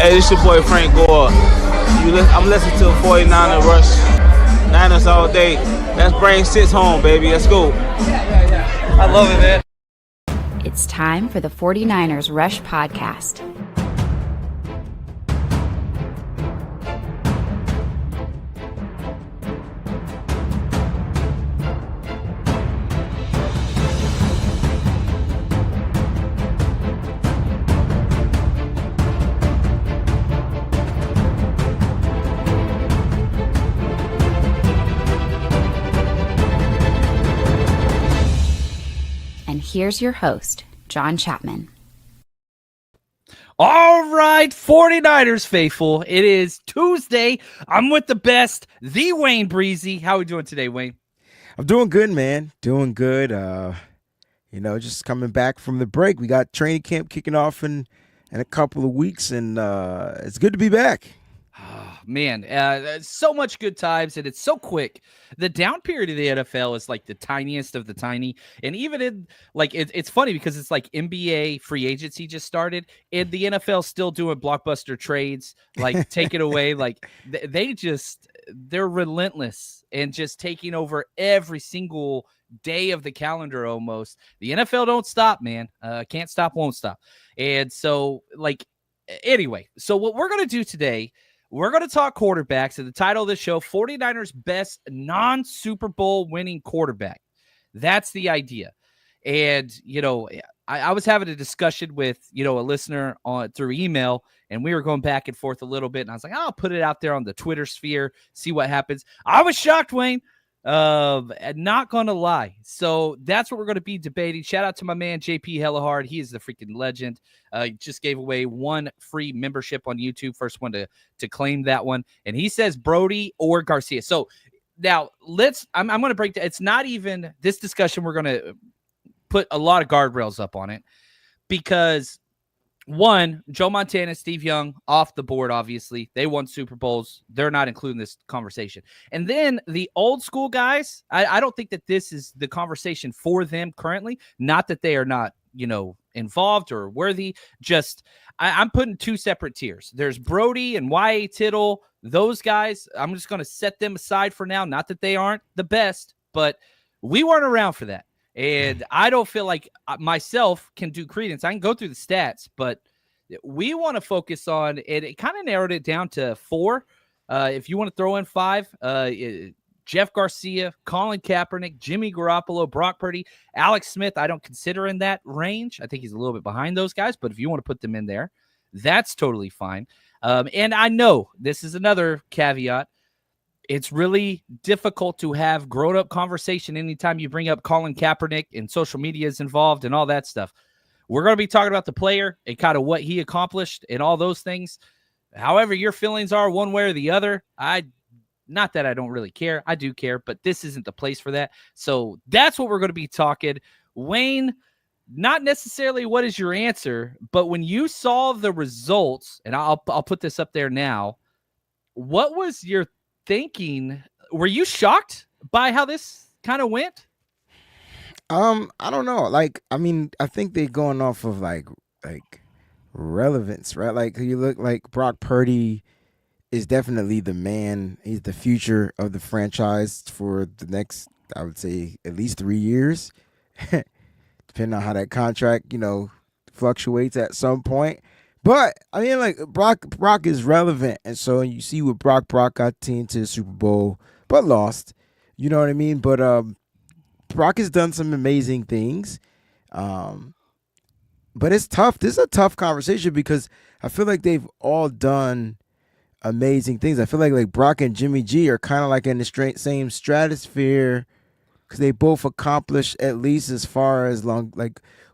Hey, this your boy Frank Gore. I'm listening to 49er Rush. Niners all day. Let's bring 6 home, baby. Let's go. Yeah. I love it, man. It's time for the 49ers Rush podcast. And here's your host, John Chapman. All right, 49ers faithful. It is Tuesday. I'm with the best, the Wayne Breezy. How are we doing today, Wayne? I'm doing good, man. Doing good. Just coming back from the break. We got training camp kicking off in a couple of weeks, and it's good to be back. Oh, man, so much good times, and it's so quick. The down period of the NFL is like the tiniest of the tiny, and even in it's funny because it's like NBA free agency just started, and the NFL still doing blockbuster trades, like take it away, like they're relentless and just taking over every single day of the calendar almost. The NFL don't stop, man. Can't stop, won't stop. And so anyway, so what we're gonna do today. We're going to talk quarterbacks, and the title of the show, 49ers best non-Super Bowl winning quarterback. That's the idea. And, I was having a discussion with, a listener through email, and we were going back and forth a little bit, and I was like, I'll put it out there on the Twitter sphere, see what happens. I was shocked, Wayne. Not gonna lie. So that's what we're gonna be debating. Shout out to my man JP Hellahard. He is the freaking legend. Just gave away 1 free membership on YouTube. First one to claim that one. And he says Brody or Garcia. So now I'm gonna break that. It's not even this discussion. We're gonna put a lot of guardrails up on it because one, Joe Montana, Steve Young, off the board, obviously. They won Super Bowls. They're not including this conversation. And then the old school guys, I don't think that this is the conversation for them currently. Not that they are not, involved or worthy. Just I'm putting 2 separate tiers. There's Brody and Y.A. Tittle. Those guys, I'm just going to set them aside for now. Not that they aren't the best, but we weren't around for that. And I don't feel like myself can do credence. I can go through the stats, but we want to focus on it. It kind of narrowed it down to 4. If you want to throw in 5, Jeff Garcia, Colin Kaepernick, Jimmy Garoppolo, Brock Purdy, Alex Smith, I don't consider in that range. I think he's a little bit behind those guys, but if you want to put them in there, that's totally fine. And I know this is another caveat. It's really difficult to have grown-up conversation anytime you bring up Colin Kaepernick and social media is involved and all that stuff. We're going to be talking about the player and kind of what he accomplished and all those things. However your feelings are one way or the other, not that I don't really care. I do care, but this isn't the place for that. So that's what we're going to be talking. Wayne, not necessarily what is your answer, but when you saw the results, and I'll put this up there now, what was your thinking? Were you shocked by how this kind of went? I don't know. I think they're going off of like relevance, right? Like you look like Brock Purdy is definitely the man. He's the future of the franchise for the next, I would say, at least 3 years, depending on how that contract, fluctuates at some point. But I mean, Brock is relevant, and so you see what Brock got team to the Super Bowl, but lost. You know what I mean? But Brock has done some amazing things, but it's tough. This is a tough conversation because I feel like they've all done amazing things. I feel like Brock and Jimmy G are kind of like in the same stratosphere because they both accomplished at least as far as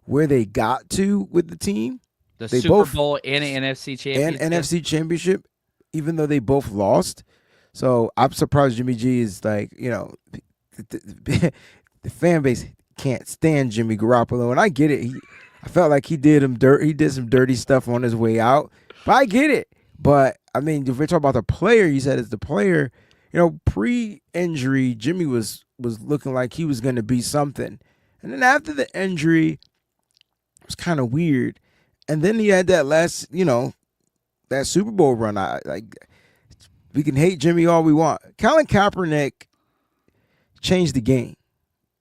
where they got to with the team. The Super Bowl and an NFC championship. And NFC championship, even though they both lost. So I'm surprised Jimmy G is the fan base can't stand Jimmy Garoppolo. And I get it. I felt like he did some dirty stuff on his way out. But I get it. But, I mean, if we're talking about the player, you said it's the player. Pre-injury, Jimmy was looking like he was going to be something. And then after the injury, it was kind of weird. And then he had that last, that Super Bowl run. We can hate Jimmy all we want. Colin Kaepernick changed the game,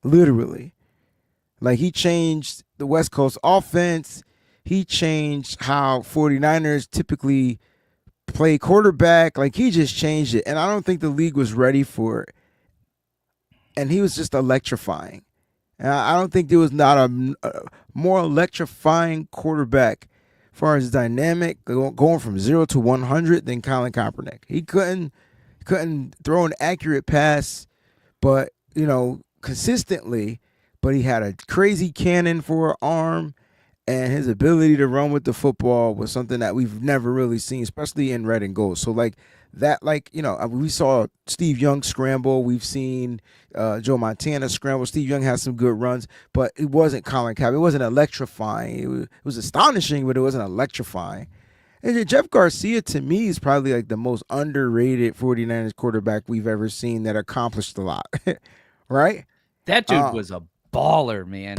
literally. Like, he changed the West Coast offense. He changed how 49ers typically play quarterback. Like, he just changed it. And I don't think the league was ready for it. And he was just electrifying. And I don't think there was not a more electrifying quarterback as far as dynamic, going from 0 to 100 than Colin Kaepernick. He couldn't throw an accurate pass, but, consistently, but he had a crazy cannon for an arm, and his ability to run with the football was something that we've never really seen, especially in red and gold. So we saw Steve Young scramble. We've seen Joe Montana scramble. Steve Young has some good runs, but it wasn't Colin Kaepernick. It wasn't electrifying. It was astonishing, but it wasn't electrifying. And Jeff Garcia, to me, is probably like the most underrated 49ers quarterback we've ever seen that accomplished a lot, right? That dude was a baller, man.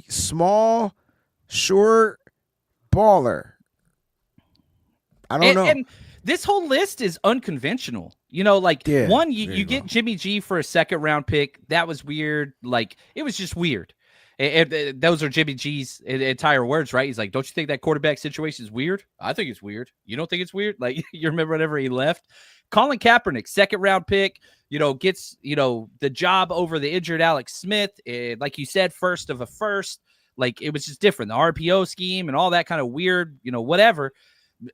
Small, short, baller. I don't know. And this whole list is unconventional. You get Jimmy G for a second round pick. That was weird. Like, it was just weird. And those are Jimmy G's entire words, right? He's like, don't you think that quarterback situation is weird? I think it's weird. You don't think it's weird? Like, you remember whenever he left? Colin Kaepernick, second round pick, gets, the job over the injured Alex Smith. Like you said, first of a first. Like, it was just different. The RPO scheme and all that kind of weird, whatever.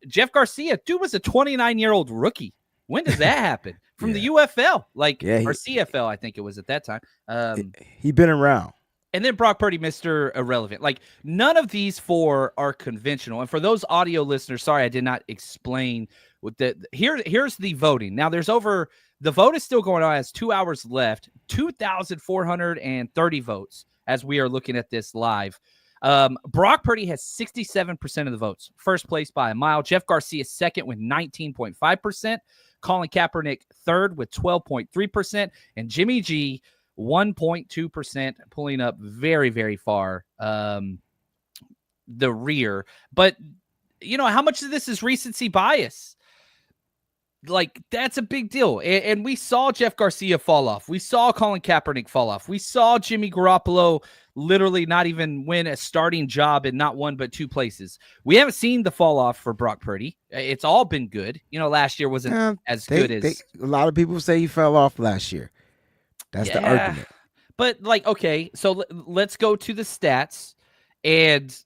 Jeff Garcia, dude, was a 29-year-old rookie. When does that happen? From the UFL, or CFL, I think it was at that time. He'd been around. And then Brock Purdy, Mr. Irrelevant. Like, none of these four are conventional. And for those audio listeners, sorry, I did not explain what here's the voting. Now, the vote is still going on. It has 2 hours left, 2,430 votes as we are looking at this live. Brock Purdy has 67% of the votes. First place by a mile. Jeff Garcia second with 19.5%. Colin Kaepernick third with 12.3%. And Jimmy G 1.2%, pulling up very, very far the rear. But, how much of this is recency bias? Like, that's a big deal. And we saw Jeff Garcia fall off. We saw Colin Kaepernick fall off. We saw Jimmy Garoppolo literally not even win a starting job in not one but two places. We haven't seen the fall off for Brock Purdy. It's all been good. Last year wasn't as good as... a lot of people say he fell off last year. That's the argument. But, okay, so let's go to the stats. And,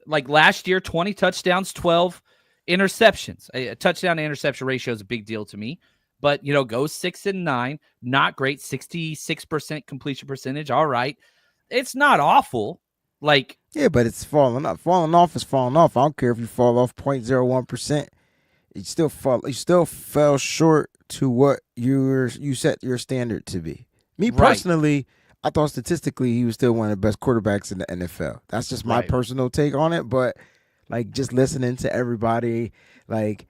last year, 20 touchdowns, 12 interceptions. A touchdown to interception ratio is a big deal to me. But, goes 6-9. Not great. 66% completion percentage. All right. It's not awful. Yeah, but it's falling off. Falling off is falling off. I don't care if you fall off 0.01%. You still fell short to what you set your standard to be. Me personally, I thought statistically he was still one of the best quarterbacks in the NFL. That's just my personal take on it. But just listening to everybody,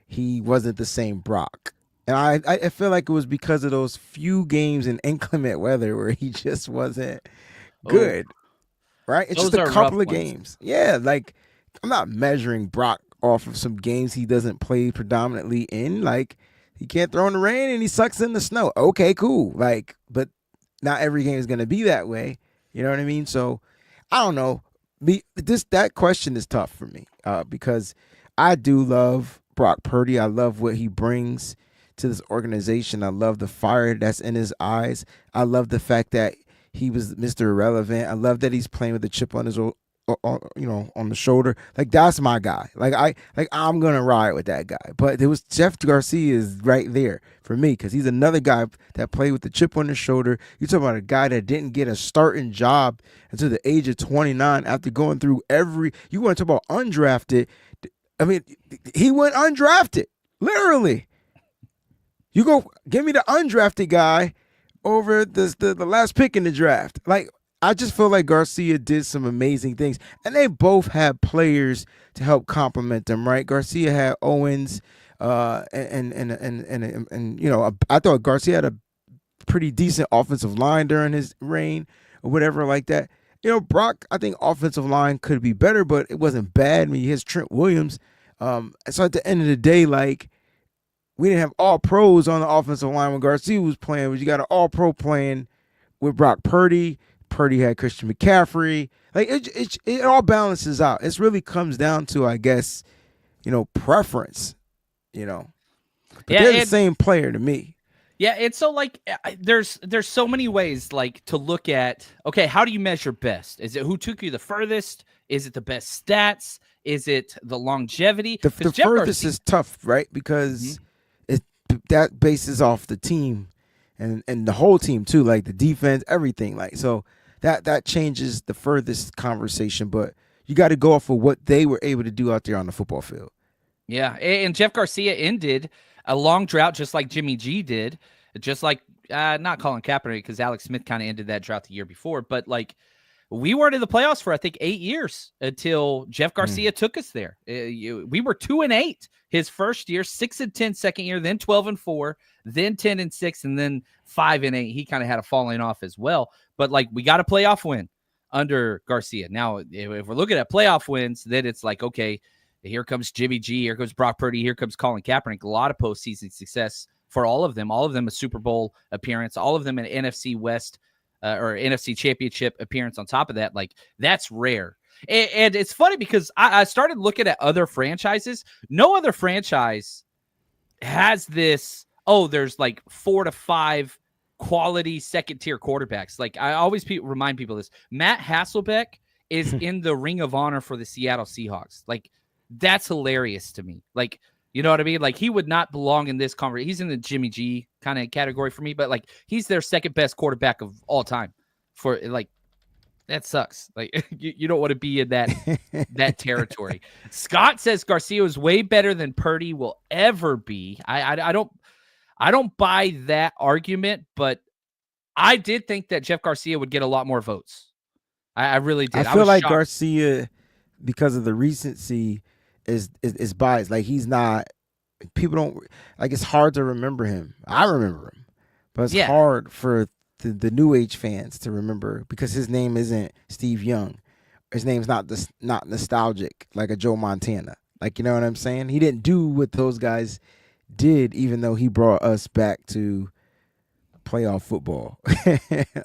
he wasn't the same Brock. And I feel like it was because of those few games in inclement weather where he just wasn't good. Right? It's just a couple of games. Yeah, I'm not measuring Brock off of some games he doesn't play predominantly in. He can't throw in the rain and he sucks in the snow. Okay, cool. But not every game is going to be that way. You know what I mean? So, I don't know. That question is tough for me because I do love Brock Purdy. I love what he brings to this organization. I love the fire that's in his eyes. I love the fact that he was Mr. Irrelevant. I love that he's playing with a chip on his on the shoulder. That's my guy. I'm gonna ride with that guy. But it was Jeff Garcia is right there for me because he's another guy that played with the chip on his shoulder. You talk about a guy that didn't get a starting job until the age of 29 after going through you want to talk about undrafted. I mean, he went undrafted, literally. You go give me the undrafted guy over the last pick in the draft. I just feel like Garcia did some amazing things, and they both had players to help complement them. Right? Garcia had Owens, and I thought Garcia had a pretty decent offensive line during his reign or whatever like that. Brock, I think offensive line could be better, but it wasn't bad. I mean, he has Trent Williams So at the end of the day, like, we didn't have all pros on the offensive line when Garcia was playing, but you got an all pro playing with Brock Purdy. Purdy had Christian McCaffrey. Like, it all balances out. It really comes down to, I guess, preference, But they're the same player to me. Yeah, it's so like there's so many ways like to look at. Okay, how do you measure best? Is it who took you the furthest? Is it the best stats? Is it the longevity? The furthest is tough, right? Because that bases off the team and the whole team too, like the defense, everything. Like, so that changes the furthest conversation. But you got to go off of what they were able to do out there on the football field. Yeah, and Jeff Garcia ended a long drought just like Jimmy G did, just like not Colin Kaepernick because Alex Smith kind of ended that drought the year before, but like we weren't in the playoffs for I think 8 years until Jeff Garcia took us there. We were 2-8 his first year, 6-10 second year, then 12-4, then 10-6, and then 5-8. He kind of had a falling off as well, but like we got a playoff win under Garcia. Now, if we're looking at playoff wins, then it's like, okay, here comes Jimmy G. Here comes Brock Purdy. Here comes Colin Kaepernick. A lot of postseason success for all of them. All of them a Super Bowl appearance. All of them an NFC West or NFC Championship appearance on top of that. Like, that's rare. And it's funny because I started looking at other franchises. No other franchise has this, there's like 4 to 5 quality second-tier quarterbacks. Like, I always remind people of this. Matt Hasselbeck is in the Ring of Honor for the Seattle Seahawks. Like, that's hilarious to me. Like, you know what I mean? Like, he would not belong in this conversation. He's in the Jimmy G kind of category for me, but like, he's their second best quarterback of all time. For like, that sucks. Like, you don't want to be in that territory. Scott says Garcia is way better than Purdy will ever be. I don't buy that argument, but I did think that Jeff Garcia would get a lot more votes. I really did. I feel like shocked. Garcia, because of the recency, is biased. Like, he's not. People don't like. It's hard to remember him. I remember him, but it's hard for the new age fans to remember because his name isn't Steve Young. His name's not nostalgic like a Joe Montana. Like, you know what I'm saying? He didn't do what those guys did, even though he brought us back to playoff football.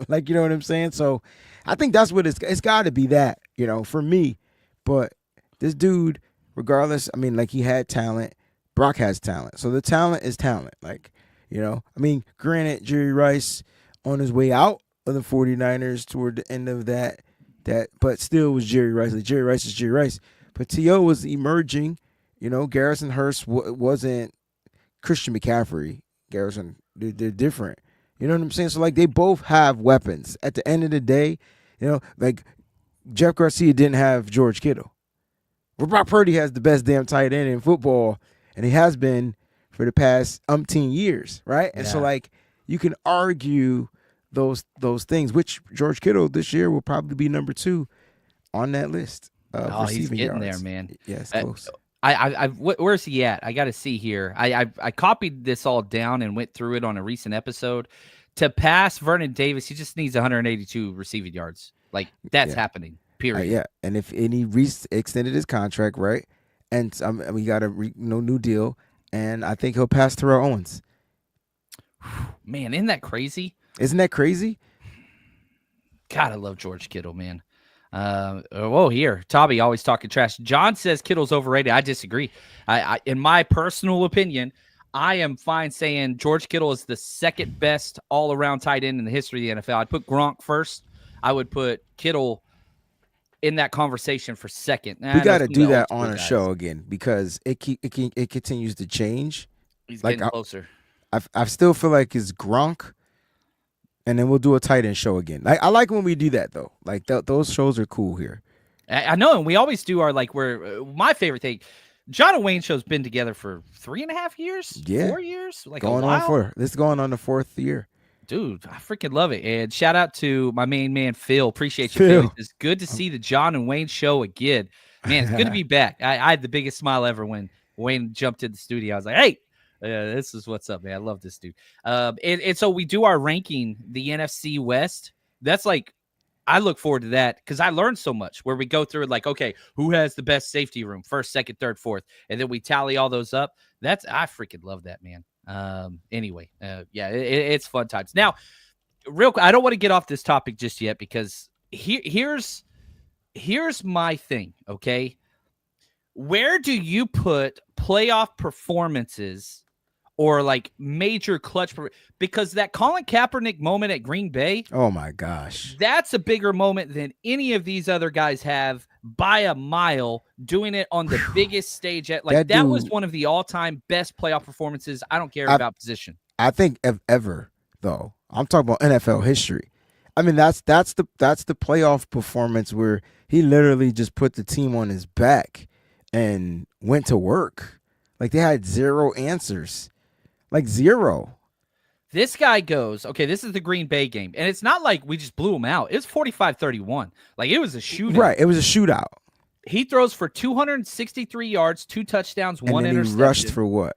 Like, you know what I'm saying? So I think that's what it's got to be that, for me. But this dude, regardless, I mean, like, he had talent. Brock has talent. So the talent is talent. Like, I mean, granted, Jerry Rice on his way out of the 49ers toward the end of that, but still was Jerry Rice. Like, Jerry Rice is Jerry Rice. But T.O. was emerging. Garrison Hurst wasn't Christian McCaffrey. Garrison, they're different. You know what I'm saying? So, like, they both have weapons. At the end of the day, like, Jeff Garcia didn't have George Kittle. But Brock Purdy has the best damn tight end in football, and he has been for the past umpteen years, right? And so, like, you can argue those things, which George Kittle this year will probably be number 2 on that list. He's getting yards. there, man. Yes, close. Where's he at? I got to see here. I copied this all down and went through it on a recent episode. To pass Vernon Davis, he just needs 182 receiving yards. Like, that's happening. Period. And he extended his contract, right? And we got a new deal, and I think he'll pass Terrell Owens. Man, isn't that crazy? Isn't that crazy? God, I love George Kittle, man. Here, Tobby always talking trash. John says Kittle's overrated. I disagree. I in my personal opinion, I am fine saying George Kittle is the second best all-around tight end in the history of the NFL. I'd put Gronk first. I would put Kittle in that conversation for second. We got to do that on a show again because it continues to change. He's getting closer. I still feel like it's Gronk, and then we'll do a tight end show again. I like when we do that though. Like those shows are cool here. I know, and we always do our my favorite thing. John and Wayne show's been together for 3.5 years, 4 years, like going on this is going on the 4th year. Dude, I freaking love it. And shout out to my main man, Phil. Appreciate you, Phil. It's good to see the John and Wayne show again. Man, it's good to be back. I had the biggest smile ever when Wayne jumped in the studio. I was like, hey, this is what's up, man. I love this dude. And so we do our ranking, the NFC West. That's like I look forward to that because I learned so much where we go through like, okay, who has the best safety room, first, second, third, fourth, and then we tally all those up. I freaking love that, man. Anyway, yeah, it's fun times. Now, real quick, I don't want to get off this topic just yet because here's my thing. Okay, where do you put playoff performances or like major clutch? Because that Colin Kaepernick moment at Green Bay, Oh my gosh. that's a bigger moment than any of these other guys have by a mile, doing it on the biggest stage. That was one of the all-time best playoff performances. I don't care about position. I think ever though. I'm talking about NFL history. I mean, that's the playoff performance where he literally just put the team on his back and went to work. Like they had zero answers. Like zero. This guy goes, okay, this is the Green Bay game. And it's not like we just blew him out. It was 45-31. Like it was a shootout. Right. It was a shootout. He throws for 263 yards, 2 touchdowns, And one then interception. he rushed for what?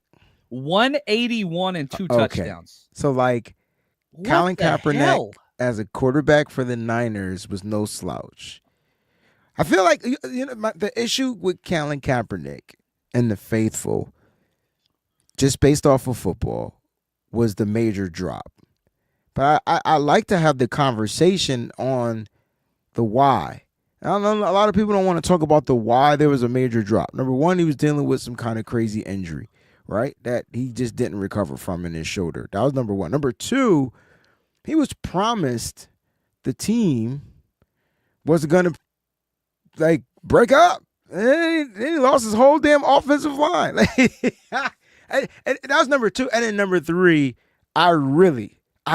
181 and 2 touchdowns. So like What Colin the Kaepernick hell? as a quarterback for the Niners was no slouch. I feel like the issue with Colin Kaepernick and the faithful, just based off of football, was the major drop. But I like to have the conversation on the why. I don't know, a lot of people don't want to talk about the why there was a major drop. Number one, he was dealing with some kind of crazy injury, right? That he just didn't recover from in his shoulder. That was number one. Number two, he was promised the team wasn't going to like break up. And he lost his whole damn offensive line. And that was number two. And then number three, I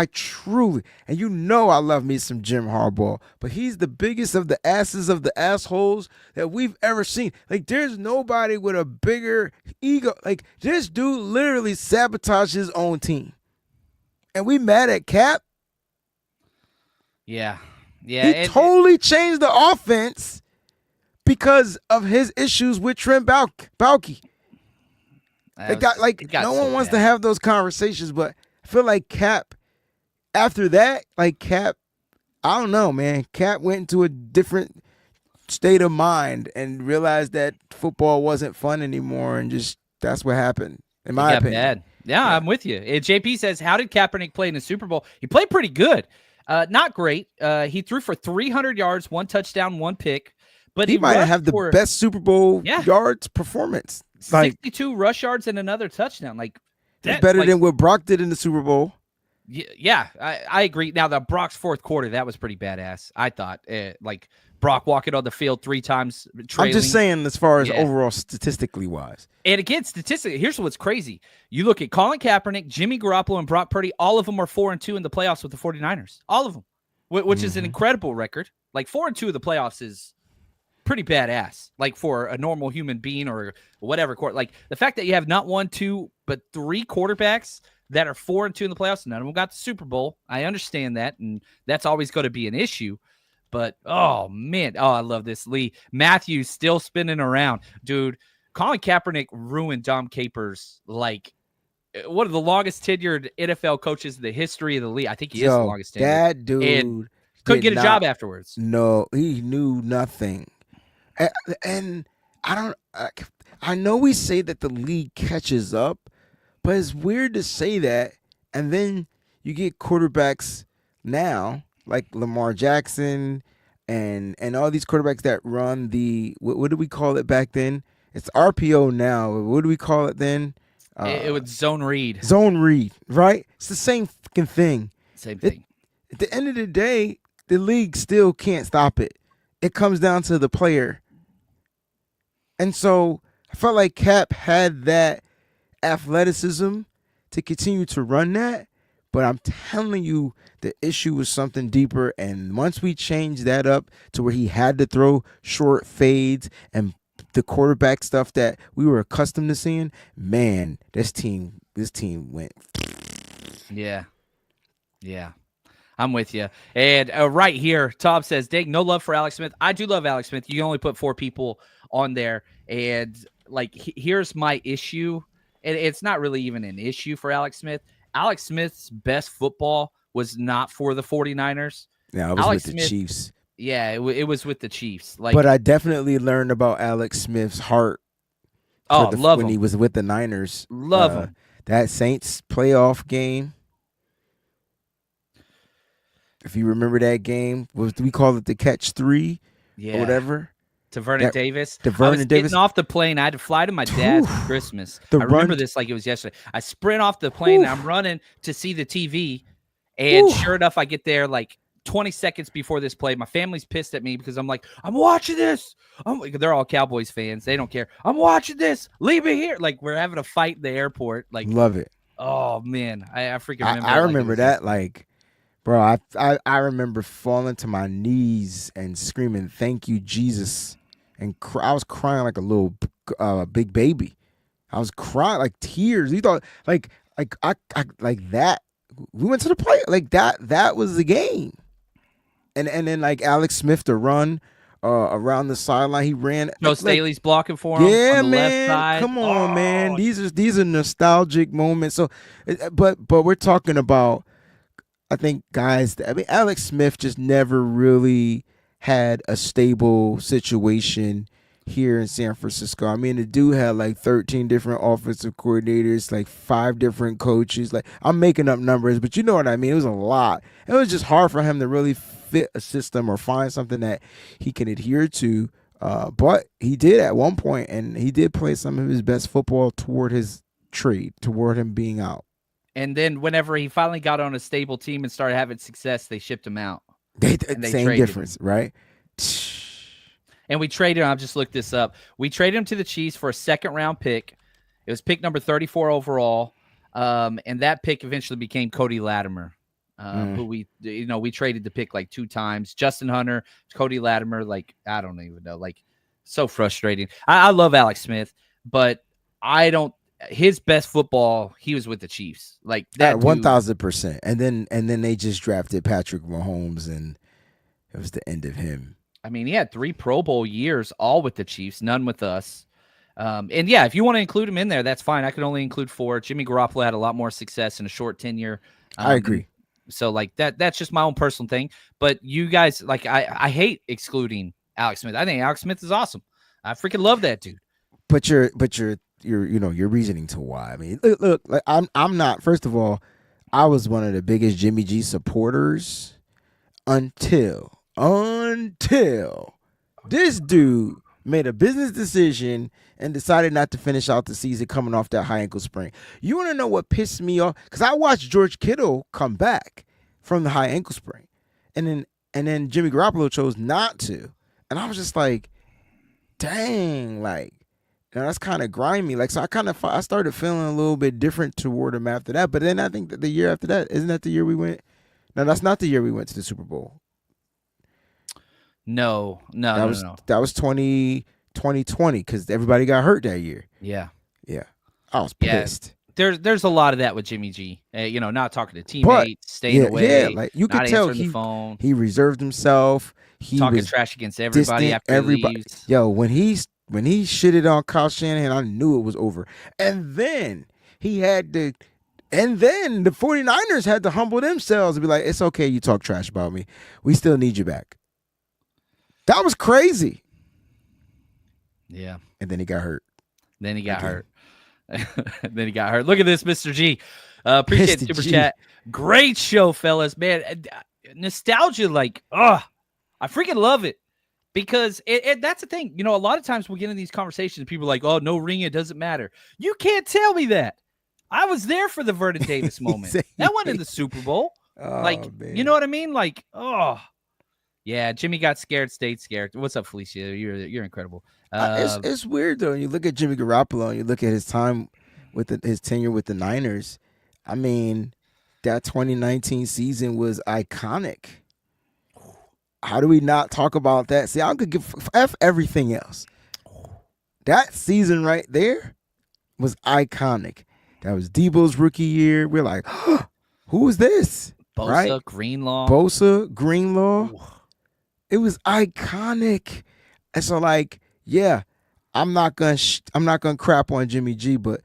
truly, and I love me some Jim Harbaugh, but he's the biggest of the asses of the assholes that we've ever seen. Like, there's nobody with a bigger ego. Like, this dude literally sabotaged his own team. And we mad at Cap? Yeah. Yeah. He totally changed the offense because of his issues with Trent Baalke. No one wants to have those conversations, but I feel like Cap, after that, I don't know, man. Cap went into a different state of mind and realized that football wasn't fun anymore, and just that's what happened, in my opinion. Bad. Yeah, I'm with you. JP says, how did Kaepernick play in the Super Bowl? He played pretty good. Not great. He threw for 300 yards, 1 touchdown, 1 pick. But he might have the best Super Bowl yards performance. 62 rush yards and another touchdown. That's better than what Brock did in the Super Bowl. Yeah, I agree. Now, the Brock's fourth quarter, that was pretty badass, I thought. Brock walking on the field 3 times. Trailing. I'm just saying as far as overall statistically wise. And again, statistically, here's what's crazy. You look at Colin Kaepernick, Jimmy Garoppolo, and Brock Purdy. All of them are 4-2 in the playoffs with the 49ers. All of them, which is an incredible record. 4-2 in the playoffs is pretty badass, for a normal human being or whatever. The fact that you have not 1, 2, but 3 quarterbacks that are 4-2 in the playoffs, none of them got the Super Bowl. I understand that, and that's always going to be an issue. But, oh, man. Oh, I love this. Lee Matthews still spinning around. Dude, Colin Kaepernick ruined Dom Capers, one of the longest tenured NFL coaches in the history of the league. I think he is the longest tenured. That dude and couldn't get a job afterwards. No, he knew nothing. And I know we say that the league catches up, but it's weird to say that. And then you get quarterbacks now, like Lamar Jackson and all these quarterbacks that run the, what do we call it back then? It's RPO now. What do we call it then? It was zone read. Zone read, right? It's the same fucking thing. Same thing. At the end of the day, the league still can't stop it. It comes down to the player. And so I felt like Cap had that athleticism to continue to run that. But I'm telling you, the issue was something deeper. And once we changed that up to where he had to throw short fades and the quarterback stuff that we were accustomed to seeing, man, this team went. Yeah. I'm with you. And right here, Tom says, dang, no love for Alex Smith. I do love Alex Smith. You only put 4 people on there. And here's my issue. And it's not really even an issue for Alex Smith. Alex Smith's best football was not for the 49ers. Yeah, I was with the Chiefs. Yeah, it was with the Chiefs. Like, But I definitely learned about Alex Smith's heart love when he him, was with the Niners. love him. That Saints playoff game. If you remember that game, we call it the catch 3 Yeah, or whatever. to Vernon Davis. To I was Vernon Davis. getting off the plane. I had to fly to my dad's for Christmas. The I remember run- this like it was yesterday. I sprint off the plane. And I'm running to see the TV, and sure enough, I get there like 20 seconds before this play. My family's pissed at me because I'm like, I'm watching this. They're all Cowboys fans. They don't care. I'm watching this. Leave me here. Like, we're having a fight in the airport. Like, love it. Oh man, I freaking remember. I remember that. Like, bro, I remember falling to my knees and screaming, "Thank you, Jesus!" And I was crying like a little big baby. I was crying like tears. You thought like I like that. We went to the play like that. That was the game. And then like Alex Smith to run around the sideline. He ran. Joe Staley's blocking for him. Yeah, on the man. left side. Come on, man. These are nostalgic moments. So, but we're talking about, I think, guys. I mean, Alex Smith just never really had a stable situation here in San Francisco. I mean, the dude had like 13 different offensive coordinators, like 5 different coaches. Like, I'm making up numbers, but you know what I mean. It was a lot. It was just hard for him to really fit a system or find something that he can adhere to. But he did at one point, and he did play some of his best football toward his trade, toward him being out. And then whenever he finally got on a stable team and started having success, they shipped him out. They same traded difference, right? And we traded him. I've just looked this up. We traded him to the Chiefs for a second-round pick. It was pick number 34 overall. And that pick eventually became Cody Latimer, who we traded the pick like 2 times. Justin Hunter, Cody Latimer, like, I don't even know. Like, so frustrating. I love Alex Smith, but his best football, he was with the Chiefs. Like that 1,000%. And then they just drafted Patrick Mahomes, and it was the end of him. I mean, he had 3 Pro Bowl years, all with the Chiefs, none with us. And yeah, if you want to include him in there, that's fine. I can only include 4. Jimmy Garoppolo had a lot more success in a short tenure. I agree. So like that's just my own personal thing. But you guys, like, I hate excluding Alex Smith. I think Alex Smith is awesome. I freaking love that dude. But your your reasoning to why. I mean, look, like, I'm not. First of all, I was one of the biggest Jimmy G supporters until this dude made a business decision and decided not to finish out the season coming off that high ankle sprain. You want to know what pissed me off? Because I watched George Kittle come back from the high ankle sprain, and then Jimmy Garoppolo chose not to, and I was just like, dang, like, that's kind of grimy. Like, so I started feeling a little bit different toward him after that. But then I think that the year after that, isn't that the year we went? No, that's not the year we went to the Super Bowl. No. That was 2020 because everybody got hurt that year. Yeah. I was pissed. There's a lot of that with Jimmy G. Not talking to teammates, staying away. Yeah, like you could tell he reserved himself. He talking was trash against everybody distant, after he leaves. Yo, when he shitted on Kyle Shanahan, I knew it was over. And then the 49ers had to humble themselves and be like, it's okay, you talk trash about me. We still need you back. That was crazy. Yeah. And then he got hurt. Then he got hurt. Look at this, Mr. G. Appreciate the super chat. Great show, fellas. Man, nostalgia, like, I freaking love it. Because that's the thing. A lot of times we get in these conversations, people are like, oh, no ring, it doesn't matter. You can't tell me that. I was there for the Vernon Davis moment. That wasn't in the Super Bowl. Man. You know what I mean? Like, yeah, Jimmy got scared, stayed scared. What's up, Felicia? You're incredible. It's weird, though. When you look at Jimmy Garoppolo and you look at his time with his tenure with the Niners, I mean, that 2019 season was iconic. How do we not talk about that? See, I could give F everything else. That season right there was iconic. That was Debo's rookie year. We're like, who is this? Bosa, right? Greenlaw. Ooh. It was iconic. And so, like, yeah, I'm not gonna crap on Jimmy G, but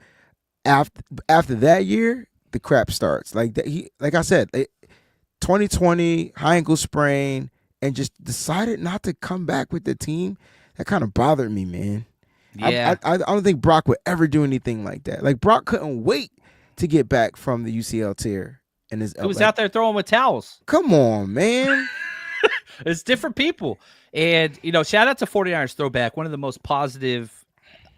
after that year, the crap starts. Like I said, 2020 high ankle sprain. and just decided not to come back with the team, that kind of bothered me, man. Yeah. I don't think Brock would ever do anything like that. Like, Brock couldn't wait to get back from the UCL tear. And his, He was out there throwing with towels. Come on, man. It's different people. And, shout out to 49ers Throwback, one of the most positive,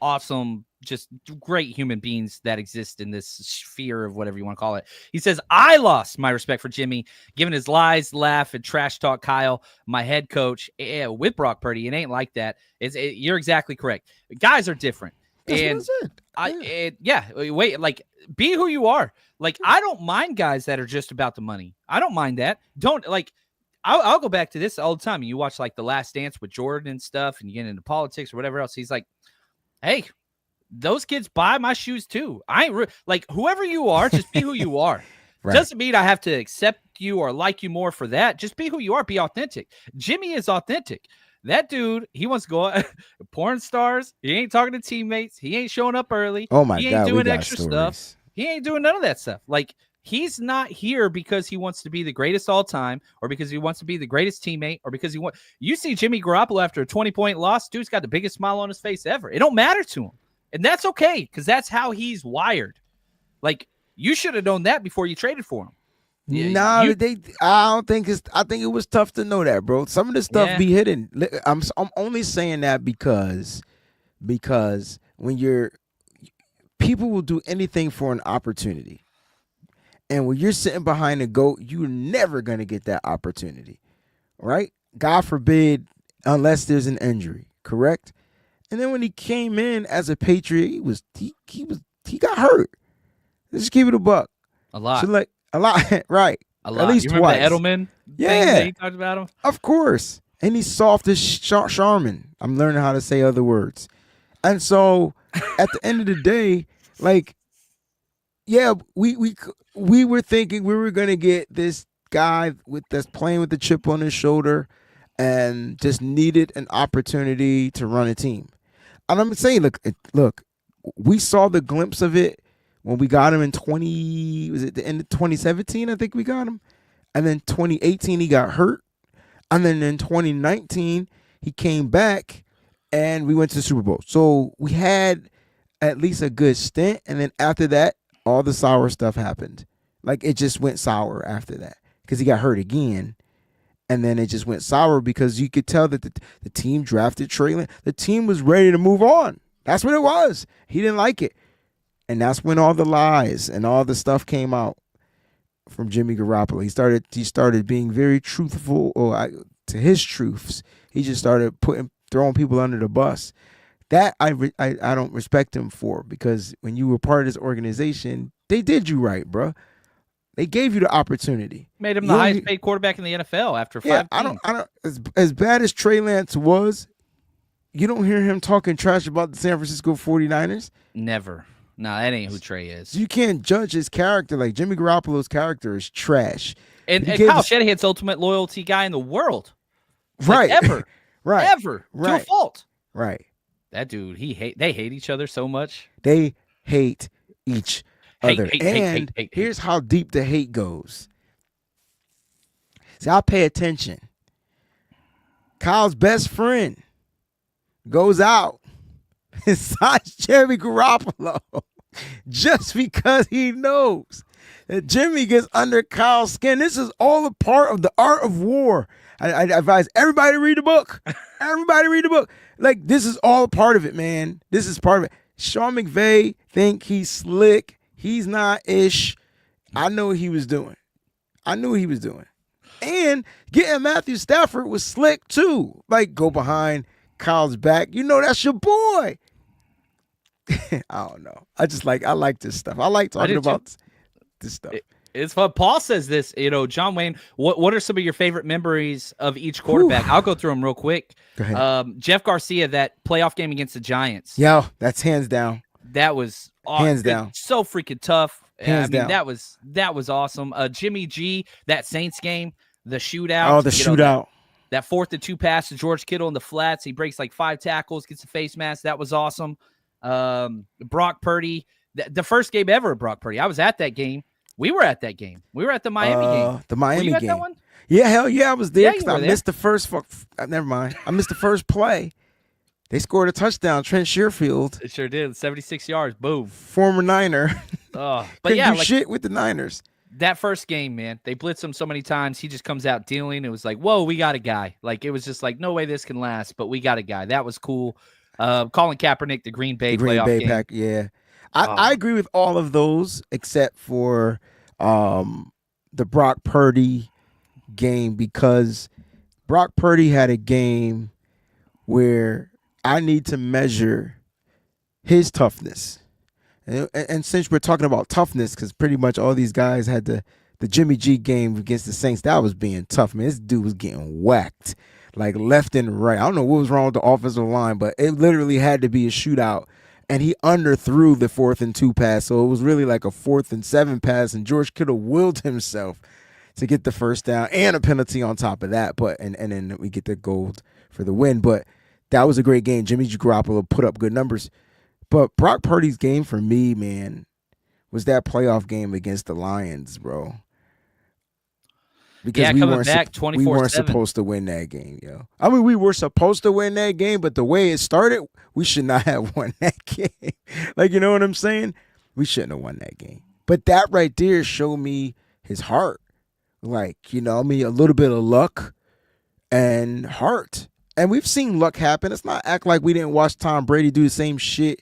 awesome, just great human beings that exist in this sphere of whatever you want to call it. He says, I lost my respect for Jimmy, given his lies, laugh, and trash talk Kyle, my head coach, with Brock Purdy. It ain't like that. You're exactly correct. Guys are different. That's what I said. Wait, like, be who you are. Like, I don't mind guys that are just about the money. I don't mind that. I'll go back to this all the time. You watch like The Last Dance with Jordan and stuff, and you get into politics or whatever else. He's like, hey, those kids buy my shoes too. I ain't like, whoever you are, just be who you are. Right. Doesn't mean I have to accept you or like you more for that. Just be who you are. Be authentic. Jimmy is authentic. That dude, he wants to go porn stars. He ain't talking to teammates. He ain't showing up early. Oh my God, he ain't doing extra stories. stuff. He ain't doing none of that stuff. Like, he's not here because he wants to be the greatest all time, or because he wants to be the greatest teammate, or because you see Jimmy Garoppolo after a 20-point loss, dude's got the biggest smile on his face ever. It don't matter to him. And that's okay, because that's how he's wired. Like, you should have known that before you traded for him. I don't think I think it was tough to know that, bro. Some of this stuff be hidden. I'm only saying that because when people will do anything for an opportunity. And when you're sitting behind a GOAT, you're never going to get that opportunity, right? God forbid, unless there's an injury, correct? And then when he came in as a Patriot, he got hurt. Let's just keep it a buck. A lot. So a lot, right? A lot. At least you remember twice. The Edelman thing that he talked about him? Of course. And he's soft as Charmin. I'm learning how to say other words. And so at the end of the day, like, yeah, we were thinking we were gonna get this guy that's playing with the chip on his shoulder and just needed an opportunity to run a team. And I'm saying, look, we saw the glimpse of it when we got him in the end of 2017, I think we got him. And then 2018 he got hurt. And then in 2019 he came back and we went to the Super Bowl. So we had at least a good stint, and then after that, all the sour stuff happened. Like, it just went sour after that because he got hurt again, and then it just went sour because you could tell that the team drafted Trey Lance. The team was ready to move on. That's what it was. He didn't like it, and that's when all the lies and all the stuff came out from Jimmy Garoppolo. He started being very truthful to his truths. He just started throwing people under the bus. That I don't respect him for, because when you were part of this organization, they did you right, bro. They gave you the opportunity. Made him the highest paid quarterback in the NFL after 5 games. I don't. As bad as Trey Lance was, you don't hear him talking trash about the San Francisco 49ers. Never. No, that ain't who Trey is. You can't judge his character. Like, Jimmy Garoppolo's character is trash. And Kyle Shanahan's ultimate loyalty guy in the world. Right. Like, ever. Right. Ever. Right. To a fault. Right. That dude, they hate each other so much. They hate each other. Hate. Here's how deep the hate goes. See, I pay attention. Kyle's best friend goes out and signs Jimmy Garoppolo just because he knows that Jimmy gets under Kyle's skin. This is all a part of the art of war. I advise everybody to read the book. Everybody read the book. Like, this is all a part of it, man. This is part of it. Sean McVay think he's slick. He's not ish. I know what he was doing. And getting Matthew Stafford was slick too. Like, go behind Kyle's back. You know that's your boy. I don't know. I like this stuff. I like talking about this stuff. It's fun. Paul says this, John Wayne, what are some of your favorite memories of each quarterback? I'll go through them real quick. Go ahead. Jeff Garcia, that playoff game against the Giants. Yo, that's hands down. That was awesome. Hands down. So freaking tough. Hands down. That was awesome. Jimmy G, that Saints game, the shootout. Oh, the shootout. That 4th and 2 pass to George Kittle in the flats. He breaks like 5 tackles, gets a face mask. That was awesome. Brock Purdy, the first game ever of Brock Purdy. I was at that game We were at that game. We were at the Miami game. The Miami were you at game. that one? Yeah, hell yeah, I was there Yeah, because you were I there. missed the first. Never mind. I missed the first play. They scored a touchdown. Trent Sherfield, It sure did. 76 yards. Boom. former Niner, But couldn't yeah, do like shit with the Niners. that first game, man, they blitzed him so many times. He just comes out dealing. It was like, whoa, we got a guy. Like, it was just like, no way this can last, but we got a guy. That was cool. Colin Kaepernick, the Green Bay The Green playoff Bay game. Pack, yeah. I agree with all of those except for the Brock Purdy game, because Brock Purdy had a game where I need to measure his toughness. And since we're talking about toughness, because pretty much all these guys had the Jimmy G game against the Saints, that was being tough, man. This dude was getting whacked, like left and right. I don't know what was wrong with the offensive line, but it literally had to be a shootout. And he underthrew the 4th and 2 pass, so it was really like a 4th and 7 pass, and George Kittle willed himself to get the first down and a penalty on top of that. But and then we get the gold for the win. But that was a great game. Jimmy Garoppolo put up good numbers. But Brock Purdy's game for me, man, was that playoff game against the Lions, bro. Because we coming back we weren't 24-7. supposed to win that game, yo. I mean, we were supposed to win that game, but the way it started, we should not have won that game. Like, you know what I'm saying? We shouldn't have won that game. But that right there showed me his heart. Like, you know, I mean, a little bit of luck and heart. And we've seen luck happen. It's not act like we didn't watch Tom Brady do the same shit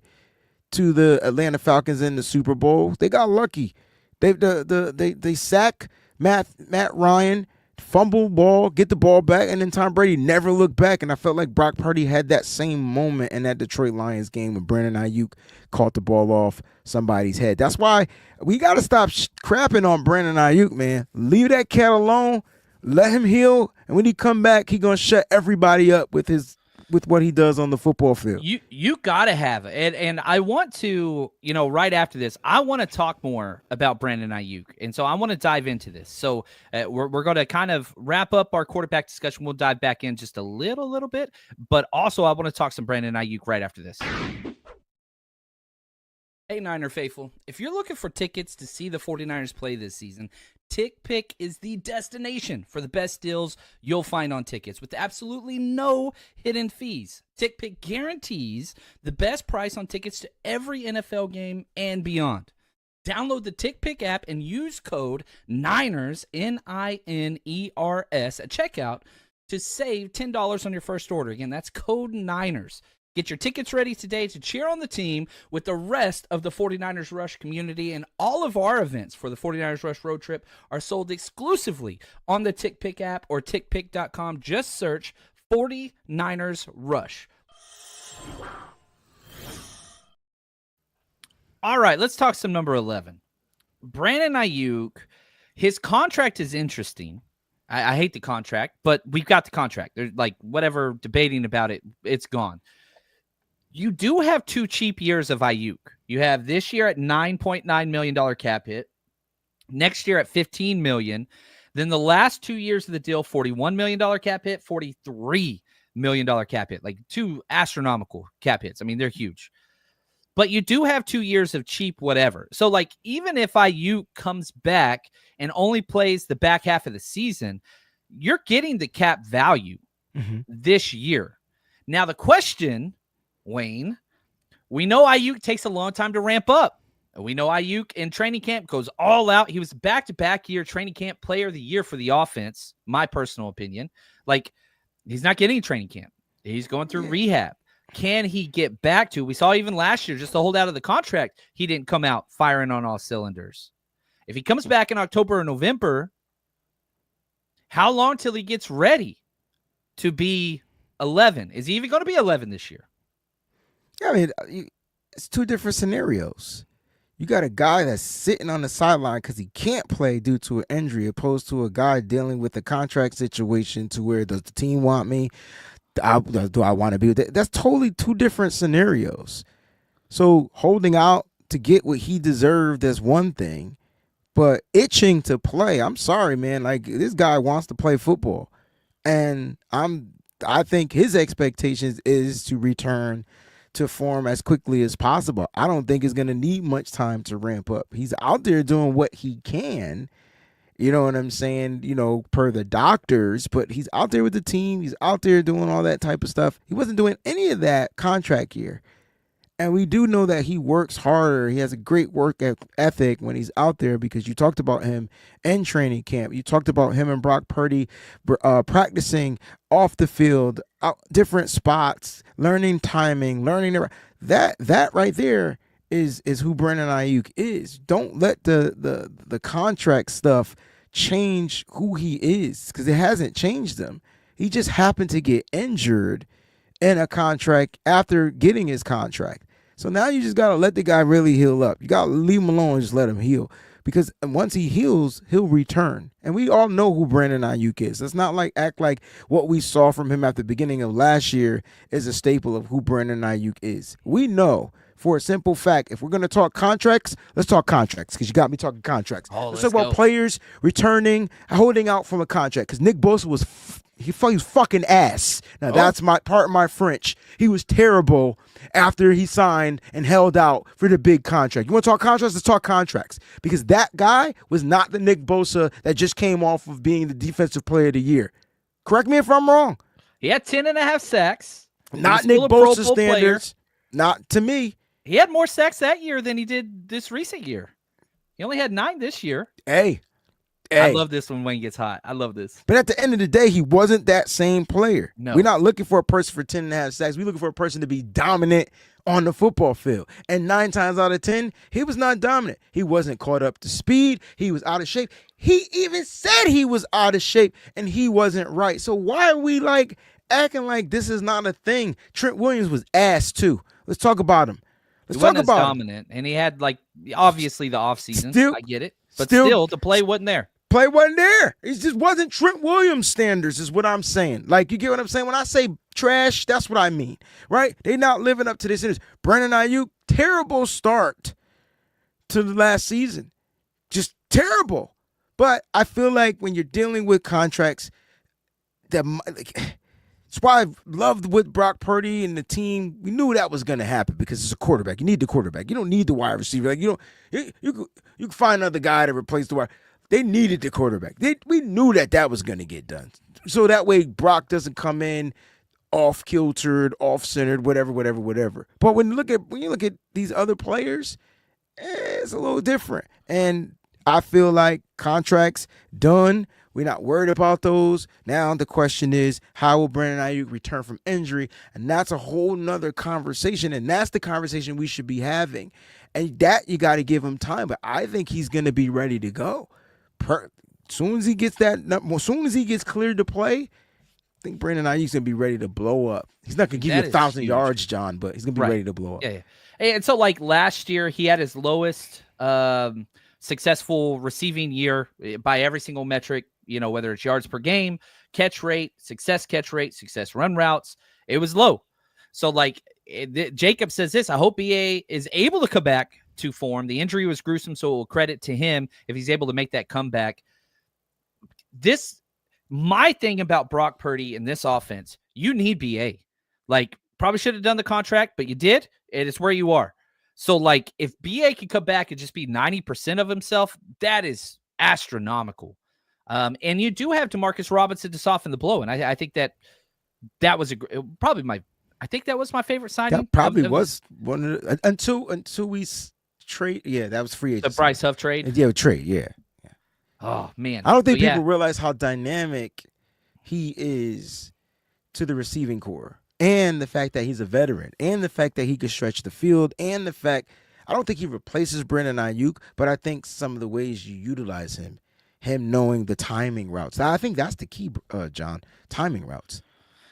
to the Atlanta Falcons in the Super Bowl. They got lucky. They sack Matt Ryan, fumble ball, get the ball back, and then Tom Brady never looked back. And I felt like Brock Purdy had that same moment in that Detroit Lions game when Brandon Aiyuk caught the ball off somebody's head. That's why we got to stop crapping on Brandon Aiyuk, man. Leave that cat alone. Let him heal. And when he come back, he going to shut everybody up with what he does on the football field. You gotta have it, and I want to, right after this, I want to talk more about Brandon Aiyuk, and so I want to dive into this. So we're going to kind of wrap up our quarterback discussion. We'll dive back in just a little bit, but also I want to talk some Brandon Aiyuk right after this. Hey, Niner faithful, if you're looking for tickets to see the 49ers play this season, TickPick is the destination for the best deals you'll find on tickets with absolutely no hidden fees. TickPick guarantees the best price on tickets to every NFL game and beyond. Download the TickPick app and use code NINERS, NINERS, at checkout to save $10 on your first order. Again, that's code NINERS. Get your tickets ready today to cheer on the team with the rest of the 49ers Rush community, and all of our events for the 49ers Rush road trip are sold exclusively on the TickPick app or tickpick.com. Just search 49ers Rush. All right, let's talk some number 11. Brandon Aiyuk, his contract is interesting. I hate the contract, but we've got the contract. There's like whatever debating about it, it's gone. You do have 2 cheap years of Aiyuk. You have this year at $9.9 million cap hit, next year at $15 million. Then the last 2 years of the deal, $41 million cap hit, $43 million cap hit, like 2 astronomical cap hits. I mean, they're huge. But you do have 2 years of cheap whatever. So, like, even if Aiyuk comes back and only plays the back half of the season, you're getting the cap value this year. Now, the question, Wayne, we know Aiyuk takes a long time to ramp up. We know Aiyuk in training camp goes all out. He was back-to-back year training camp player of the year for the offense, my personal opinion. Like, he's not getting training camp. He's going through rehab. Can he get back to, we saw even last year, just to hold out of the contract, he didn't come out firing on all cylinders. If he comes back in October or November, how long till he gets ready to be 11? Is he even going to be 11 this year? I mean, it's 2 different scenarios. You got a guy that's sitting on the sideline because he can't play due to an injury, opposed to a guy dealing with a contract situation to where, does the team want me? Do I want to be with it? That's totally 2 different scenarios. So holding out to get what he deserved is one thing, but itching to play, I'm sorry, man. Like, this guy wants to play football, and I think his expectations is to return to form as quickly as possible. I don't think it's going to need much time to ramp up. He's out there doing what he can. You know what I'm saying? Per the doctors, but he's out there with the team. He's out there doing all that type of stuff. He wasn't doing any of that contract year. And we do know that he works harder. He has a great work ethic when he's out there, because you talked about him in training camp. You talked about him and Brock Purdy practicing off the field, different spots, learning timing, that right there is who Brandon Aiyuk is. Don't let the contract stuff change who he is, because it hasn't changed him. He just happened to get injured in a contract after getting his contract. So now you just got to let the guy really heal up. You got to leave him alone and just let him heal, because once he heals, he'll return. And we all know who Brandon Aiyuk is. Let's not act like what we saw from him at the beginning of last year is a staple of who Brandon Aiyuk is. We know for a simple fact, if we're going to talk contracts, let's talk contracts, because you got me talking contracts. Let's talk about players returning, holding out from a contract, because Nick Bosa was he was fucking ass. Now, that's part of my French. He was terrible after he signed and held out for the big contract. You want to talk contracts? Let's talk contracts. Because that guy was not the Nick Bosa that just came off of being the defensive player of the year. Correct me if I'm wrong. He had 10.5 sacks. Not Nick Bosa standards. Not to me. He had more sacks that year than he did this recent year. He only had 9 this year. Hey. I love this when Wayne gets hot. I love this. But at the end of the day, he wasn't that same player. No. We're not looking for a person for 10.5 sacks. We're looking for a person to be dominant on the football field. And 9 times out of 10, he was not dominant. He wasn't caught up to speed. He was out of shape. He even said he was out of shape, and he wasn't right. So why are we acting like this is not a thing? Trent Williams was ass too. Let's talk about him. Let's talk about dominant. And he had obviously the offseason. I get it. But still, the play wasn't there. Play wasn't there. It just wasn't Trent Williams standards is what I'm saying. You get what I'm saying? When I say trash, that's what I mean, right? They not living up to this standards. Brandon Aiyuk, terrible start to the last season. Just terrible. But I feel like when you're dealing with contracts, that's why I loved with Brock Purdy and the team. We knew that was going to happen because it's a quarterback. You need the quarterback. You don't need the wide receiver. You can find another guy to replace the wide. They needed the quarterback. We knew that was going to get done. So that way Brock doesn't come in off-kiltered, off-centered, whatever. But when you look at these other players, it's a little different. And I feel like contracts done. We're not worried about those. Now the question is, how will Brandon Aiyuk return from injury? And that's a whole nother conversation. And that's the conversation we should be having. And that you got to give him time. But I think he's going to be ready to go. Soon as he gets cleared to play, I think Brandon Aiyuk's gonna be ready to blow up. He's not gonna give you 1,000 yards, John, but he's gonna be ready to blow up. Yeah. And so, last year, he had his lowest successful receiving year by every single metric. Whether it's yards per game, catch rate, success run routes, it was low. So, Jacob says this: I hope BA is able to come back to form. The injury was gruesome, so it will credit to him if he's able to make that comeback. My thing about Brock Purdy in this offense, you need BA. Probably should have done the contract, but you did, and it's where you are. So, if BA can come back and just be 90% of himself, that is astronomical. And you do have DeMarcus Robinson to soften the blow, and I think that was I think that was my favorite signing. That probably was one of the, until we trade. Yeah, that was free agency. The Bryce Huff trade. Yeah, trade. Yeah. Oh man, I don't think people realize how dynamic he is to the receiving core, and the fact that he's a veteran, and the fact that he could stretch the field, and the fact I don't think he replaces Brandon Aiyuk, but I think some of the ways you utilize him knowing the timing routes. I think that's the key, John. Timing routes.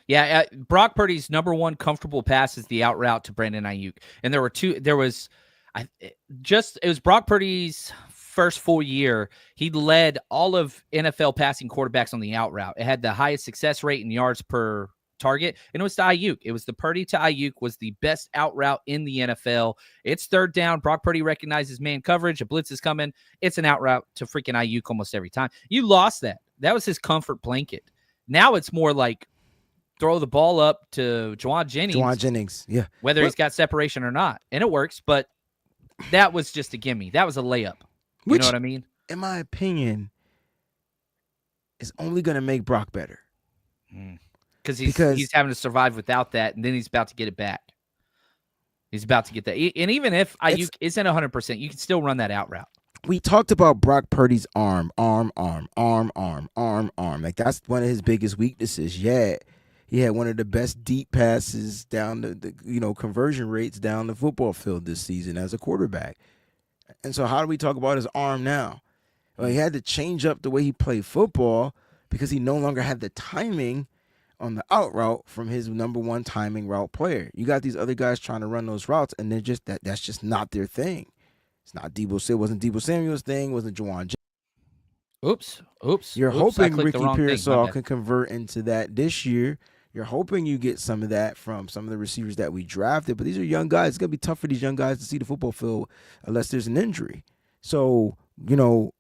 Yeah, Brock Purdy's number one comfortable pass is the out route to Brandon Aiyuk. And there were two. It was Brock Purdy's first full year. He led all of NFL passing quarterbacks on the out route. It had the highest success rate in yards per target, and it was to Aiyuk. It was the Purdy to Aiyuk was the best out route in the NFL. It's third down. Brock Purdy recognizes man coverage. A blitz is coming. It's an out route to freaking Aiyuk almost every time. You lost that. That was his comfort blanket. Now it's more like throw the ball up to Juwan Jennings, yeah. whether he's got separation or not. And it works, but that was just a gimme. That was a layup. You know what I mean? In my opinion, is only going to make Brock better. Because he's having to survive without that, and then he's about to get it back. He's about to get that. And even if Aiyuk isn't 100%, you can still run that out route. We talked about Brock Purdy's arm. Like, that's one of his biggest weaknesses. Yeah, he had one of the best deep passes down the conversion rates down the football field this season as a quarterback. And so how do we talk about his arm now? Well, he had to change up the way he played football because he no longer had the timing on the out route from his number one timing route player. You got these other guys trying to run those routes, and they're just that's just not their thing. It's not wasn't Debo Samuel's thing, wasn't Juwan. Oops. You're hoping Ricky Pearsall can convert into that this year. You're hoping you get some of that from some of the receivers that we drafted, but these are young guys. It's going to be tough for these young guys to see the football field unless there's an injury. So, Brandon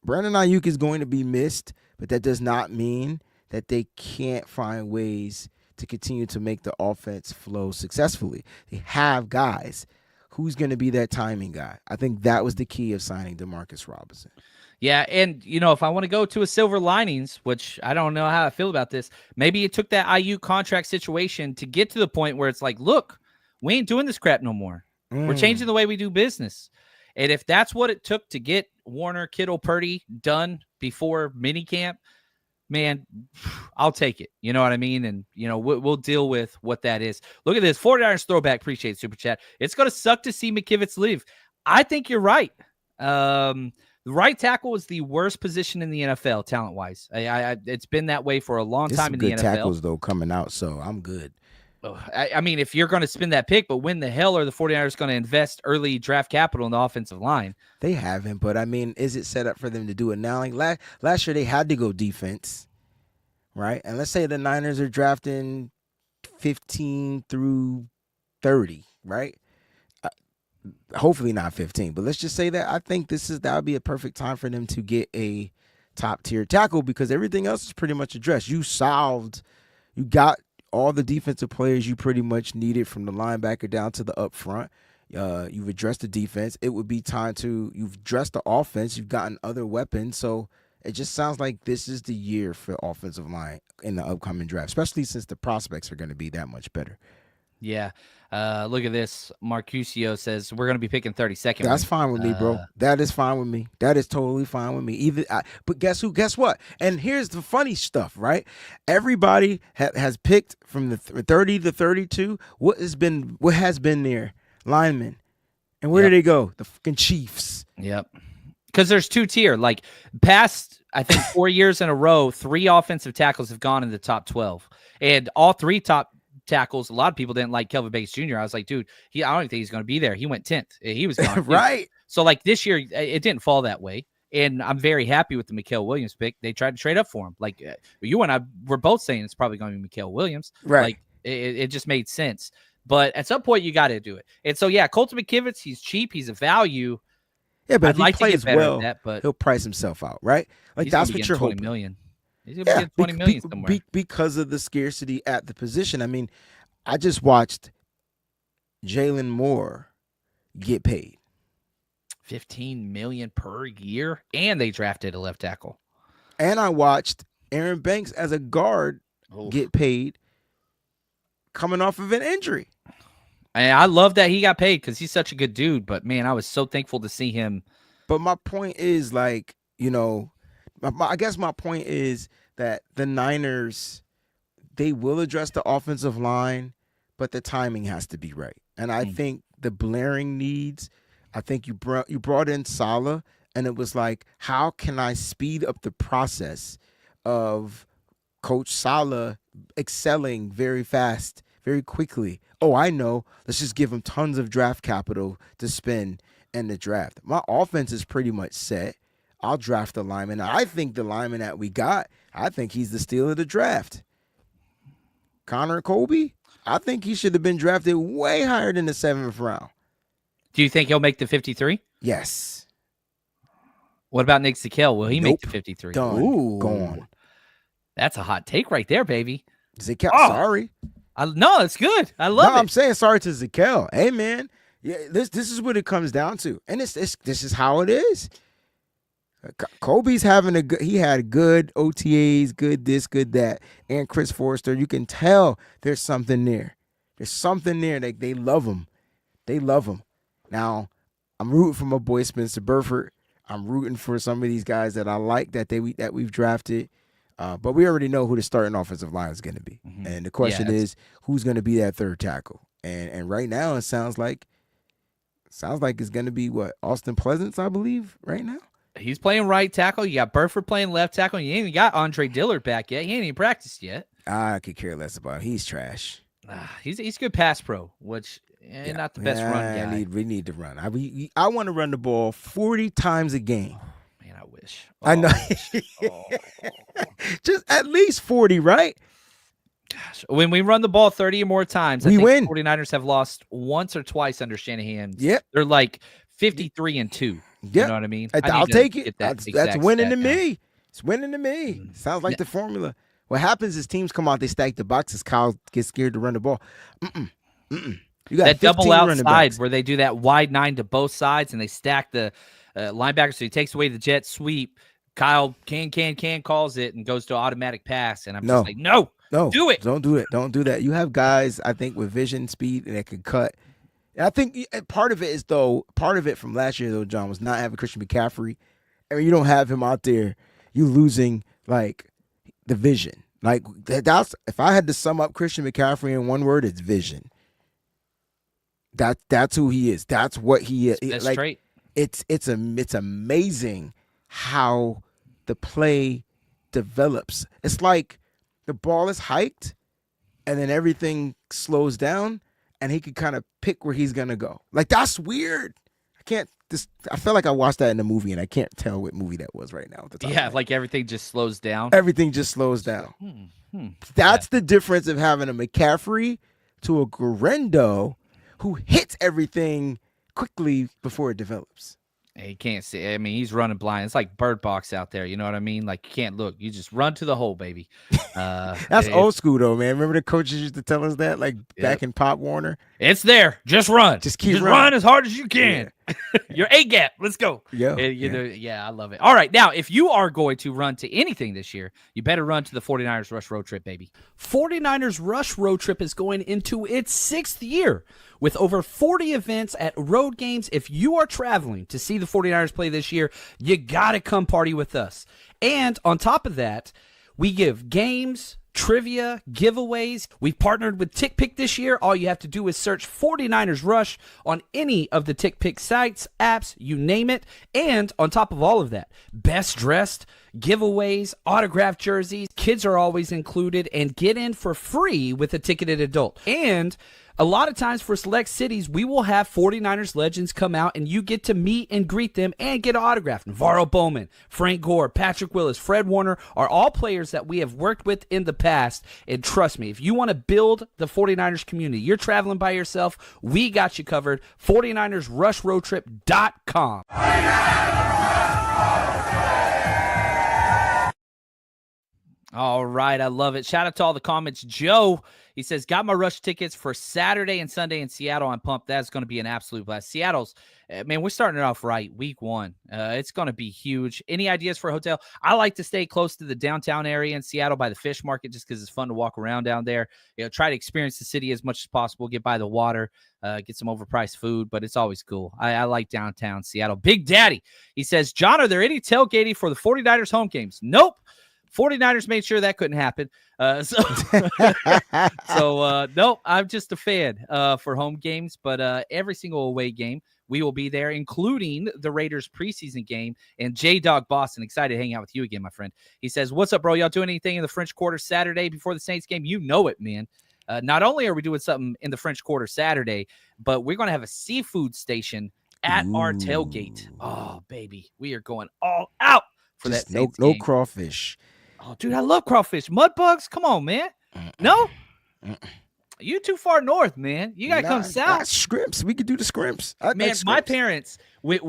Aiyuk is going to be missed, but that does not mean that they can't find ways to continue to make the offense flow successfully. They have guys. Who's going to be that timing guy? I think that was the key of signing Demarcus Robinson. Yeah, and, if I want to go to a silver linings, which I don't know how I feel about this, maybe it took that Aiyuk contract situation to get to the point where it's like, look, we ain't doing this crap no more. We're changing the way we do business. And if that's what it took to get Warner, Kittle, Purdy done before minicamp, man, I'll take it. You know what I mean? And, we'll deal with what that is. Look at this. 49ers throwback. Appreciate it, Super Chat. It's going to suck to see McKivitz leave. I think you're right. The right tackle is the worst position in the NFL, talent-wise. It's been that way for a long time in the NFL. Good tackles, though, coming out, so I'm good. I mean, if you're going to spend that pick, but when the hell are the 49ers going to invest early draft capital in the offensive line? They haven't, but, I mean, is it set up for them to do it now? Like last year, they had to go defense, right? And let's say the Niners are drafting 15 through 30, right? Hopefully not 15, but let's just say that I think that would be a perfect time for them to get a top-tier tackle because everything else is pretty much addressed. You got all the defensive players you pretty much needed from the linebacker down to the up front. You've addressed the defense. It would be time you've addressed the offense. You've gotten other weapons. So it just sounds like this is the year for offensive line in the upcoming draft, especially since the prospects are going to be that much better. Yeah. Look at this. Marcusio says we're going to be picking 32nd. That's fine with me, bro. That is fine with me. That is totally fine with me. But guess what? And here's the funny stuff, right? Everybody has picked from the 30 to 32. What has been there? Linemen. And where do they go? The fucking Chiefs. Yep. Because there's two tier. Like past, I think 4 years in a row, 3 offensive tackles have gone in the top 12, and all 3 top tackles. A lot of people didn't like Kelvin Bates Jr. I was like, dude, I don't think he's going to be there. He went 10th. He was gone. Right. So like this year, it didn't fall that way. And I'm very happy with the Mikael Williams pick. They tried to trade up for him. Like you and I were both saying it's probably going to be Mikael Williams. Right. Like it just made sense. But at some point, you got to do it. And so, yeah, Colton McKivitz, he's cheap. He's a value. Yeah, but I'd if he plays well, but he'll price himself out, right? Like that's what you're hoping. $20 million. He's going to get $20 million somewhere. Because of the scarcity at the position. I mean, I just watched Jalen Moore get paid $15 million per year, and they drafted a left tackle. And I watched Aaron Banks as a guard get paid coming off of an injury. And I love that he got paid because he's such a good dude. But, man, I was so thankful to see him. But my point is, like, I guess my point is that the Niners, they will address the offensive line, but the timing has to be right. And I think the blaring needs, I think you brought in Saleh, and it was like, how can I speed up the process of Coach Saleh excelling very fast, very quickly? Oh, I know. Let's just give him tons of draft capital to spend in the draft. My offense is pretty much set. I'll draft the lineman. I think the lineman that we got, I think he's the steal of the draft. Connor Colby, I think he should have been drafted way higher than the 7th round. Do you think he'll make the 53? Yes. What about Nick Zakelj? Will he make the 53? Done. Ooh. Gone. That's a hot take right there, baby. Zakel, Oh. sorry. No, it's good. I love it. I'm saying sorry to Zakel. Hey, man. Yeah, this is what it comes down to. And this is how it is. Kobe's having he had good OTAs, good this, good that. And Chris Forrester, you can tell there's something there. There's something there. They love him. They love him. Now, I'm rooting for my boy Spencer Burford. I'm rooting for some of these guys that I like that we've drafted. But we already know who the starting offensive line is going to be. Mm-hmm. And the question is, who's going to be that third tackle? And right now it sounds like it's going to be Austin Pleasance, I believe, right now. He's playing right tackle. You got Burford playing left tackle. You ain't even got Andre Dillard back yet. He ain't even practiced yet. I could care less about him. He's trash. He's good pass pro, which not the best run guy. We need to run. I want to run the ball 40 times a game. Man, I wish. I know. Just at least 40, right? Gosh, when we run the ball 30 or more times, we win. 49ers have lost once or twice under Shanahan. Yep. They're like 53-2. Yep. You know what I mean? I'll take it. That's winning to me. It's winning to me. Sounds like the formula. What happens is teams come out, they stack the boxes. Kyle gets scared to run the ball. You got that double outside where they do that wide 9 to both sides and they stack the linebacker. So he takes away the jet sweep. Kyle can calls it and goes to automatic pass. And I'm just like, no, do it. Don't do it. Don't do that. You have guys, I think, with vision, speed, and that can cut. And I think part of it from last year, though, John, was not having Christian McCaffrey. I mean, you don't have him out there. You losing, like, the vision. Like, that's if I had to sum up Christian McCaffrey in one word, it's vision. That's who he is. That's what he is. That's like, straight. It's amazing how the play develops. It's like the ball is hiked, and then everything slows down, and he can kind of pick where he's gonna go. Like, that's weird. I feel like I watched that in a movie, and I can't tell what movie that was right now at the time. Yeah, like everything just slows down. Everything just slows down. That's the difference of having a McCaffrey to a Guerrero who hits everything quickly before it develops. You can't see. I mean, he's running blind. It's like Bird Box out there. You know what I mean? Like, you can't look. You just run to the hole, baby. That's old school, though, man. Remember the coaches used to tell us that, like back in Pop Warner? It's there. Just run. Just keep running. Run as hard as you can. Yeah. Your A-gap. Let's go. Yeah. Yeah, I love it. All right. Now, if you are going to run to anything this year, you better run to the 49ers Rush Road Trip, baby. 49ers Rush Road Trip is going into its 6th year with over 40 events at road games. If you are traveling to see the 49ers play this year, you got to come party with us. And on top of that, we give games, trivia, giveaways. We've partnered with TickPick this year. All you have to do is search 49ers Rush on any of the TickPick sites, apps, you name it. And on top of all of that, best dressed, giveaways, autographed jerseys, kids are always included, and get in for free with a ticketed adult. And a lot of times for select cities, we will have 49ers legends come out and you get to meet and greet them and get an autograph. Navarro Bowman, Frank Gore, Patrick Willis, Fred Warner are all players that we have worked with in the past. And trust me, if you want to build the 49ers community, you're traveling by yourself, we got you covered. 49ersrushroadtrip.com. All right, I love it. Shout out to all the comments. Joe, he says, got my rush tickets for Saturday and Sunday in Seattle. I'm pumped. That's going to be an absolute blast. Seattle's, man, we're starting it off right. Week 1. It's going to be huge. Any ideas for a hotel? I like to stay close to the downtown area in Seattle by the fish market just because it's fun to walk around down there. You know, try to experience the city as much as possible. Get by the water, get some overpriced food, but it's always cool. I like downtown Seattle. Big Daddy, he says, John, are there any tailgating for the 49ers home games? Nope. 49ers made sure that couldn't happen. Nope, I'm just a fan for home games, but every single away game, we will be there, including the Raiders preseason game. And J-Dog Boston, excited to hang out with you again, my friend. He says, what's up, bro? Y'all doing anything in the French Quarter Saturday before the Saints game? You know it, man. Not only are we doing something in the French Quarter Saturday, but we're going to have a seafood station at our tailgate. Oh, baby, we are going all out for just that Saints game. No crawfish. Oh, dude, I love crawfish. Mud bugs? Come on, man. No? You too far north, man. You gotta come south. Scrimps. We could do the scrimps. Man, my parents,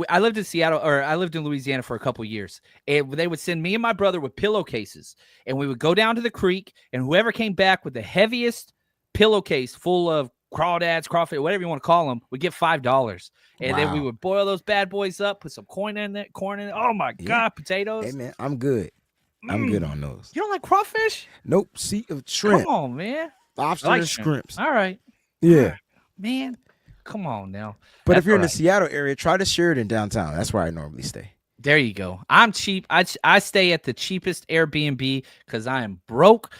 I lived in Seattle, or I lived in Louisiana for a couple years, and they would send me and my brother with pillowcases, and we would go down to the creek, and whoever came back with the heaviest pillowcase full of crawdads, crawfish, whatever you want to call them, would get $5. And then we would boil those bad boys up, put some corn in it. Oh my God, potatoes. Hey man, I'm good. I'm good on those. You don't like crawfish? Nope. Shrimp. Come on, man. Lobster like and scrimps. All right. Yeah. Man, come on now. But if you're in the Seattle area, try the Sheridan downtown. That's where I normally stay. There you go. I'm cheap. I stay at the cheapest Airbnb because I am broke.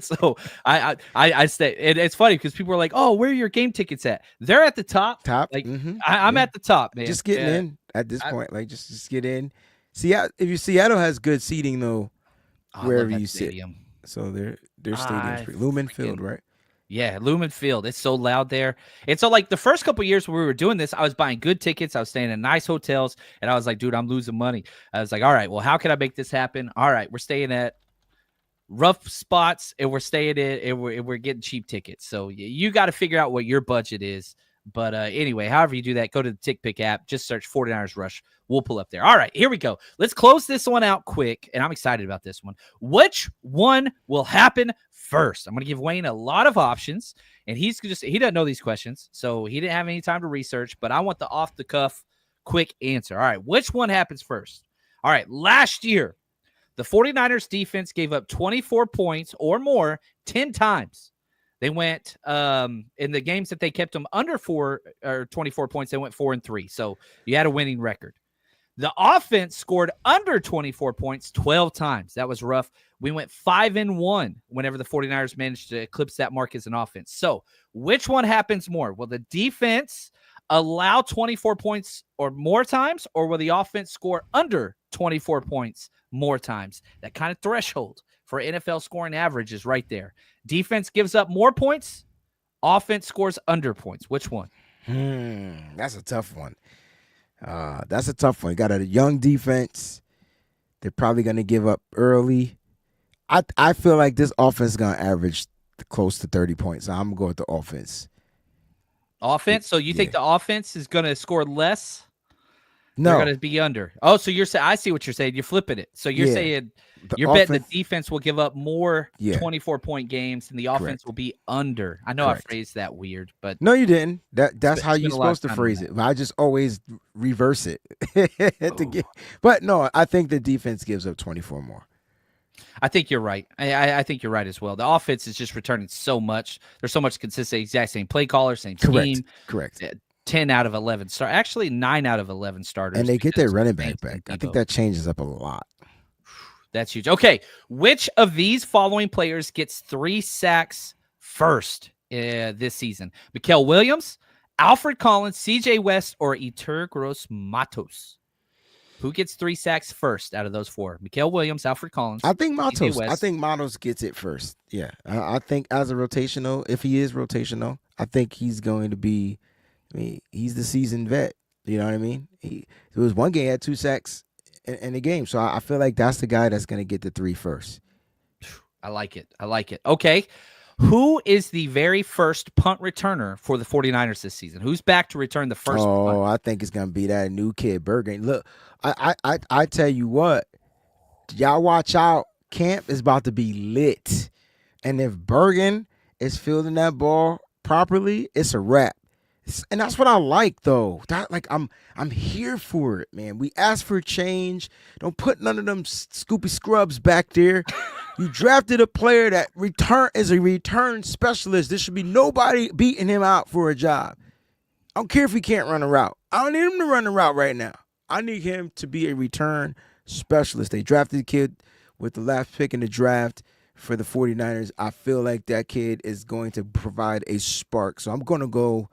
So I stay. It's funny because people are like, "Oh, where are your game tickets at?" They're at the top. Like I'm at the top, man. Just getting in at this point. Like just get in. Seattle has good seating though, wherever you stadium. Sit. So their stadium's pretty Lumen Field, right? Yeah, Lumen Field. It's so loud there. And so, like, the first couple of years when we were doing this, I was buying good tickets. I was staying in nice hotels. And I was like, dude, I'm losing money. I was like, all right, well, how can I make this happen? All right, we're staying at rough spots, and we're staying in, and we're getting cheap tickets. So you got to figure out what your budget is. But anyway, however you do that, go to the TickPick app. Just search 49ers Rush. We'll pull up there. All right, here we go. Let's close this one out quick, and I'm excited about this one. Which one will happen first? I'm going to give Wayne a lot of options, and he doesn't know these questions, so he didn't have any time to research, but I want the off-the-cuff quick answer. All right, which one happens first? All right, last year, the 49ers defense gave up 24 points or more 10 times. They went in the games that they kept them under 24 points, they went 4-3. So you had a winning record. The offense scored under 24 points 12 times. That was rough. We went 5-1 whenever the 49ers managed to eclipse that mark as an offense. So which one happens more? Will the defense allow 24 points or more times, or will the offense score under 24 points more times? That kind of threshold for NFL scoring average is right there. Defense gives up more points. Offense scores under points. Which one? That's a tough one. You got a young defense. They're probably going to give up early. I feel like this offense is going to average close to 30 points. So I'm going to go with the offense. Offense? So you think the offense is going to score less? No. They're going to be under. Oh, so you're saying, I see what you're saying. You're flipping it. So you're saying you're betting the defense will give up more 24-point games and the offense will be under. I know I phrased that weird, but no, you didn't. That's how you're supposed to phrase it. I just always reverse it. But no, I think the defense gives up 24 more. I think you're right. I think you're right as well. The offense is just returning so much. There's so much consistency. Exact same play caller, same team. Correct. 10 out of 11 start. Actually, 9 out of 11 starters. And they get their running back back. I think that changes up a lot. That's huge. Okay, which of these following players gets 3 sacks first this season? Mikael Williams, Alfred Collins, CJ West, or Yetur Gross-Matos? Who gets 3 sacks first out of those 4? Mikael Williams, Alfred Collins. I think Matos. I think Matos gets it first. Yeah, I think as a rotational, if he is rotational, I think he's going to be. I mean, he's the seasoned vet. You know what I mean? There was one game he had 2 sacks in the game, so I feel like that's the guy that's going to get the 3 first. I like it. Okay. Who is the very first punt returner for the 49ers this season? Who's back to return the first punt? I think it's going to be that new kid, Bergen. Look, I tell you what, y'all watch out. Camp is about to be lit. And if Bergen is fielding that ball properly, it's a wrap. And that's what I like, though. I'm here for it, man. We asked for change. Don't put none of them Scoopy Scrubs back there. You drafted a player that is a return specialist. There should be nobody beating him out for a job. I don't care if he can't run a route. I don't need him to run a route right now. I need him to be a return specialist. They drafted a kid with the last pick in the draft for the 49ers. I feel like that kid is going to provide a spark. So I'm going to go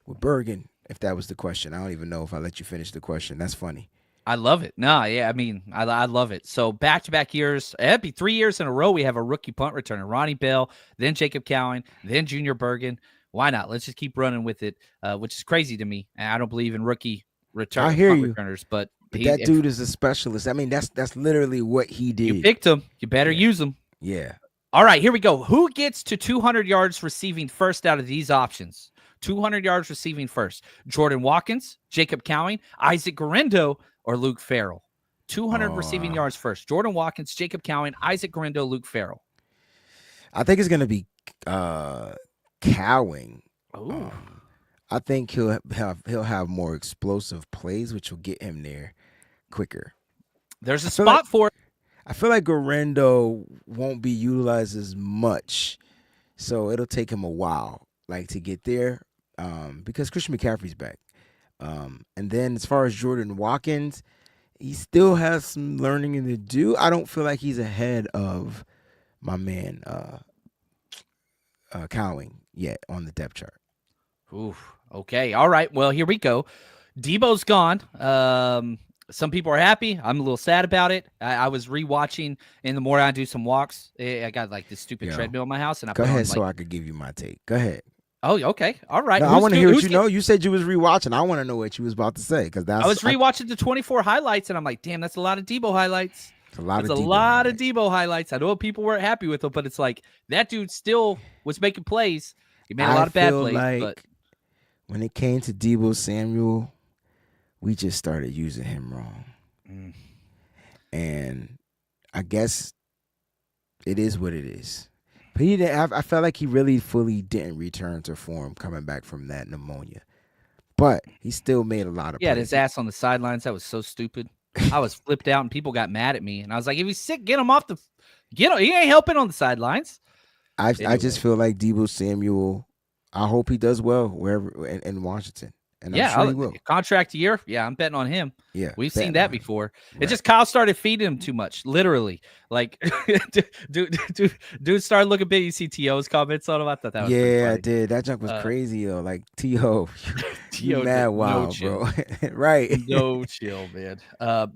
with Bergen, if that was the question. I don't even know if I let you finish the question. That's funny. I love it. No, yeah, I mean, I love it. So back-to-back years, it'd be 3 years in a row we have a rookie punt returner. Ronnie Bell, then Jacob Cowan, then Junior Bergen. Why not? Let's just keep running with it, which is crazy to me. And I don't believe in rookie returners, but that dude is a specialist. I mean, that's literally what he did. You picked him. You better use him. Yeah. All right, here we go. Who gets to 200 yards receiving first out of these options? 200 yards receiving first. Jordan Watkins, Jacob Cowing, Isaac Guerendo, or Luke Farrell? 200 receiving yards first. Jordan Watkins, Jacob Cowing, Isaac Guerendo, Luke Farrell. I think it's gonna be Cowing. Ooh. I think he'll have more explosive plays, which will get him there quicker. There's a spot for it. I feel like Guerendo won't be utilized as much, so it'll take him a while, like to get there, because Christian McCaffrey's back. And then as far as Jordan Watkins, he still has some learning to do. I don't feel like he's ahead of my man Cowing yet on the depth chart. Oof. Okay. All right. Well, here we go. Debo's gone. Some people are happy. I'm a little sad about it. I was rewatching in the morning. I do some walks. I got like this stupid treadmill in my house, and I go put ahead on, so I could give you my take. Go ahead. Oh, okay. All right. No, I want to hear what you know. You said you was rewatching. I want to know what you was about to say because that's. I was rewatching the 24 highlights, and I'm like, damn, that's a lot of Debo highlights. It's a lot of Debo highlights. I know people weren't happy with him, but it's like that dude still was making plays. He made a lot of bad plays. Like but when it came to Debo Samuel, we just started using him wrong. And I guess it is what it is. But he didn't. I felt like he really fully didn't return to form coming back from that pneumonia. But he still made a lot of. Yeah, his ass on the sidelines. That was so stupid. I was flipped out, and people got mad at me. And I was like, "If he's sick, get him off the. Get him. He ain't helping on the sidelines." Anyway. I just feel like Debo Samuel. I hope he does well wherever in Washington. And I'm sure he will. Contract year. Yeah, I'm betting on him. Yeah, we've seen that before. Right. It's just Kyle started feeding him too much, literally. Like, dude started looking big. You see T.O.'s comments on him. I thought that was pretty funny. I did. That junk was crazy, though. Like T.O. T.O. mad wild, bro. Right. No chill, man.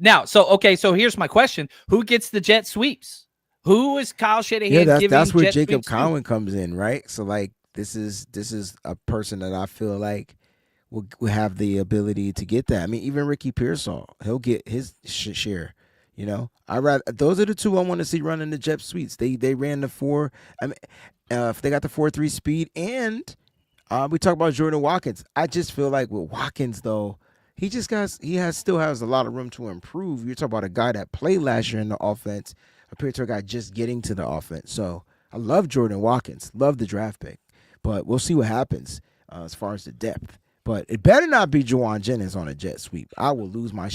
Now, so here's my question: who gets the jet sweeps? Who is Kyle Shanahan giving? That's where jet Jacob sweeps Cowing comes in, right? So like this is a person that I feel like will have the ability to get that. I mean, even Ricky Pearsall, he'll get his share. You know, those are the two I want to see running the jet sweeps. They ran the 4. I mean, if they got the 4.3 speed, and we talk about Jordan Watkins. I just feel like with Watkins though, he still has a lot of room to improve. You're talking about a guy that played last year in the offense, compared to a guy just getting to the offense. So I love Jordan Watkins, love the draft pick, but we'll see what happens as far as the depth. But it better not be Juwan Jennings on a jet sweep. I will lose my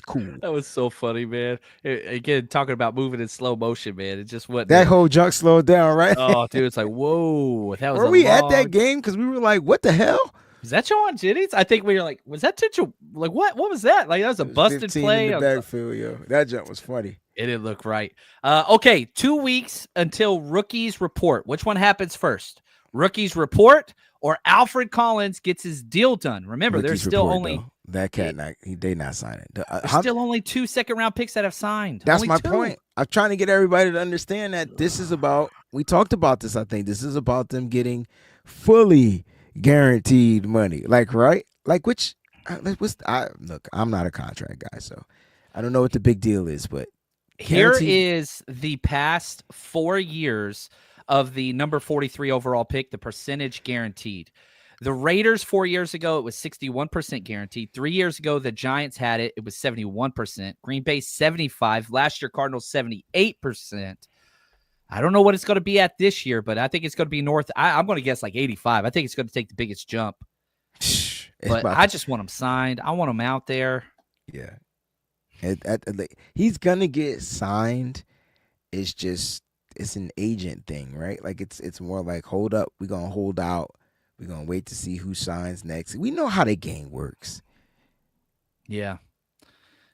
cool. That was so funny, man. Again, talking about moving in slow motion, man. It just wasn't. That whole junk slowed down, right? Oh, dude, it's like, whoa. That was. Were we at that game? Because we were like, what the hell? Was that Juwan Jennings? I think we were like, was that Titchell? Like, what? What was that? Like, that was a busted play. In the backfield, yo. That jump was funny. It didn't look right. Okay, 2 weeks until rookies report. Which one happens first? Rookies report or Alfred Collins gets his deal done? Remember, Rookies there's still report, only though. That cat. They not signing. There's still only 2 second-round picks that have signed. That's only my 2. point. I'm trying to get everybody to understand that this is about. We talked about this. I think this is about them getting fully guaranteed money. Like right? Like which? Look, I'm not a contract guy, so I don't know what the big deal is, but. Here is the past 4 years of the number 43 overall pick, the percentage guaranteed. The Raiders 4 years ago, it was 61% guaranteed. 3 years ago, the Giants had it. It was 71%. Green Bay, 75%. Last year, Cardinals, 78%. I don't know what it's going to be at this year, but I think it's going to be north. I'm going to guess like 85. I think it's going to take the biggest jump. But I just want him signed. I want him out there. Yeah. He's gonna get signed. It's an agent thing, right? Like it's more like hold up, we're gonna hold out, we're gonna wait to see who signs next. We know how the game works. Yeah,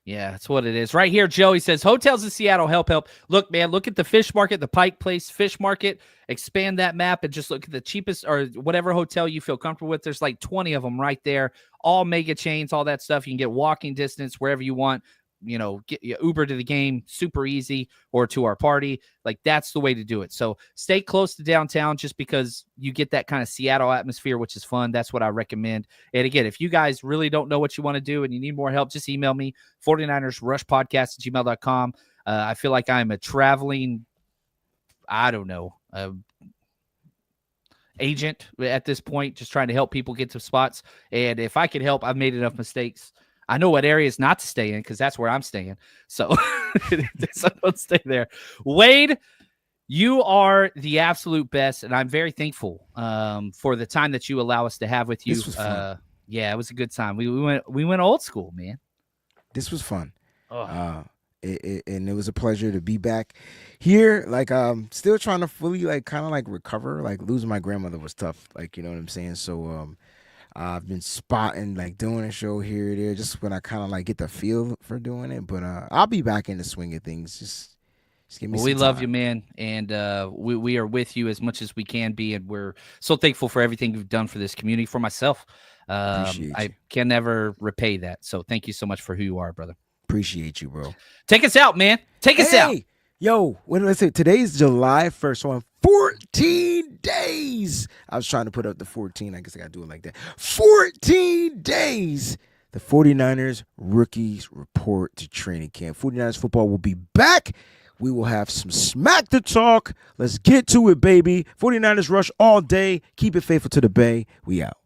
that's what it is. Right here, Joey says hotels in Seattle help. Look, man, look at the fish market, the Pike Place Fish Market. Expand that map and just look at the cheapest or whatever hotel you feel comfortable with. There's like 20 of them right there, all mega chains, all that stuff. You can get walking distance wherever you want. You know, get Uber to the game, super easy, or to our party. Like that's the way to do it. So stay close to downtown just because you get that kind of Seattle atmosphere, which is fun. That's what I recommend. And again, if you guys really don't know what you want to do and you need more help, just email me, 49ersrushpodcast@gmail.com. I feel like I'm a traveling I don't know, agent at this point, just trying to help people get to spots. And if I can help, I've made enough mistakes. I know what areas not to stay in because that's where I'm staying. So, so don't stay there. Wade, you are the absolute best, and I'm very thankful for the time that you allow us to have with you. This was fun. Yeah, it was a good time. We went old school, man. This was fun. Oh. And it was a pleasure to be back here. Like, still trying to fully, like, kind of like recover. Like, losing my grandmother was tough. Like, you know what I'm saying? So, I've been spotting, like, doing a show here or there, just when I kind of like get the feel for doing it. But I'll be back in the swing of things. Just give me. Well, some we love time. you, man, and we are with you as much as we can be, and we're so thankful for everything you've done for this community. For myself, Appreciate I you. can never repay that. So thank you so much for who you are, brother. Appreciate you, bro. Take us out, man. Take us out. Yo, when I say today's July 1st, so in 14 days. I was trying to put up the 14. I guess I got to do it like that. 14 days. The 49ers rookies report to training camp. 49ers football will be back. We will have some smack to talk. Let's get to it, baby. 49ers rush all day. Keep it faithful to the Bay. We out.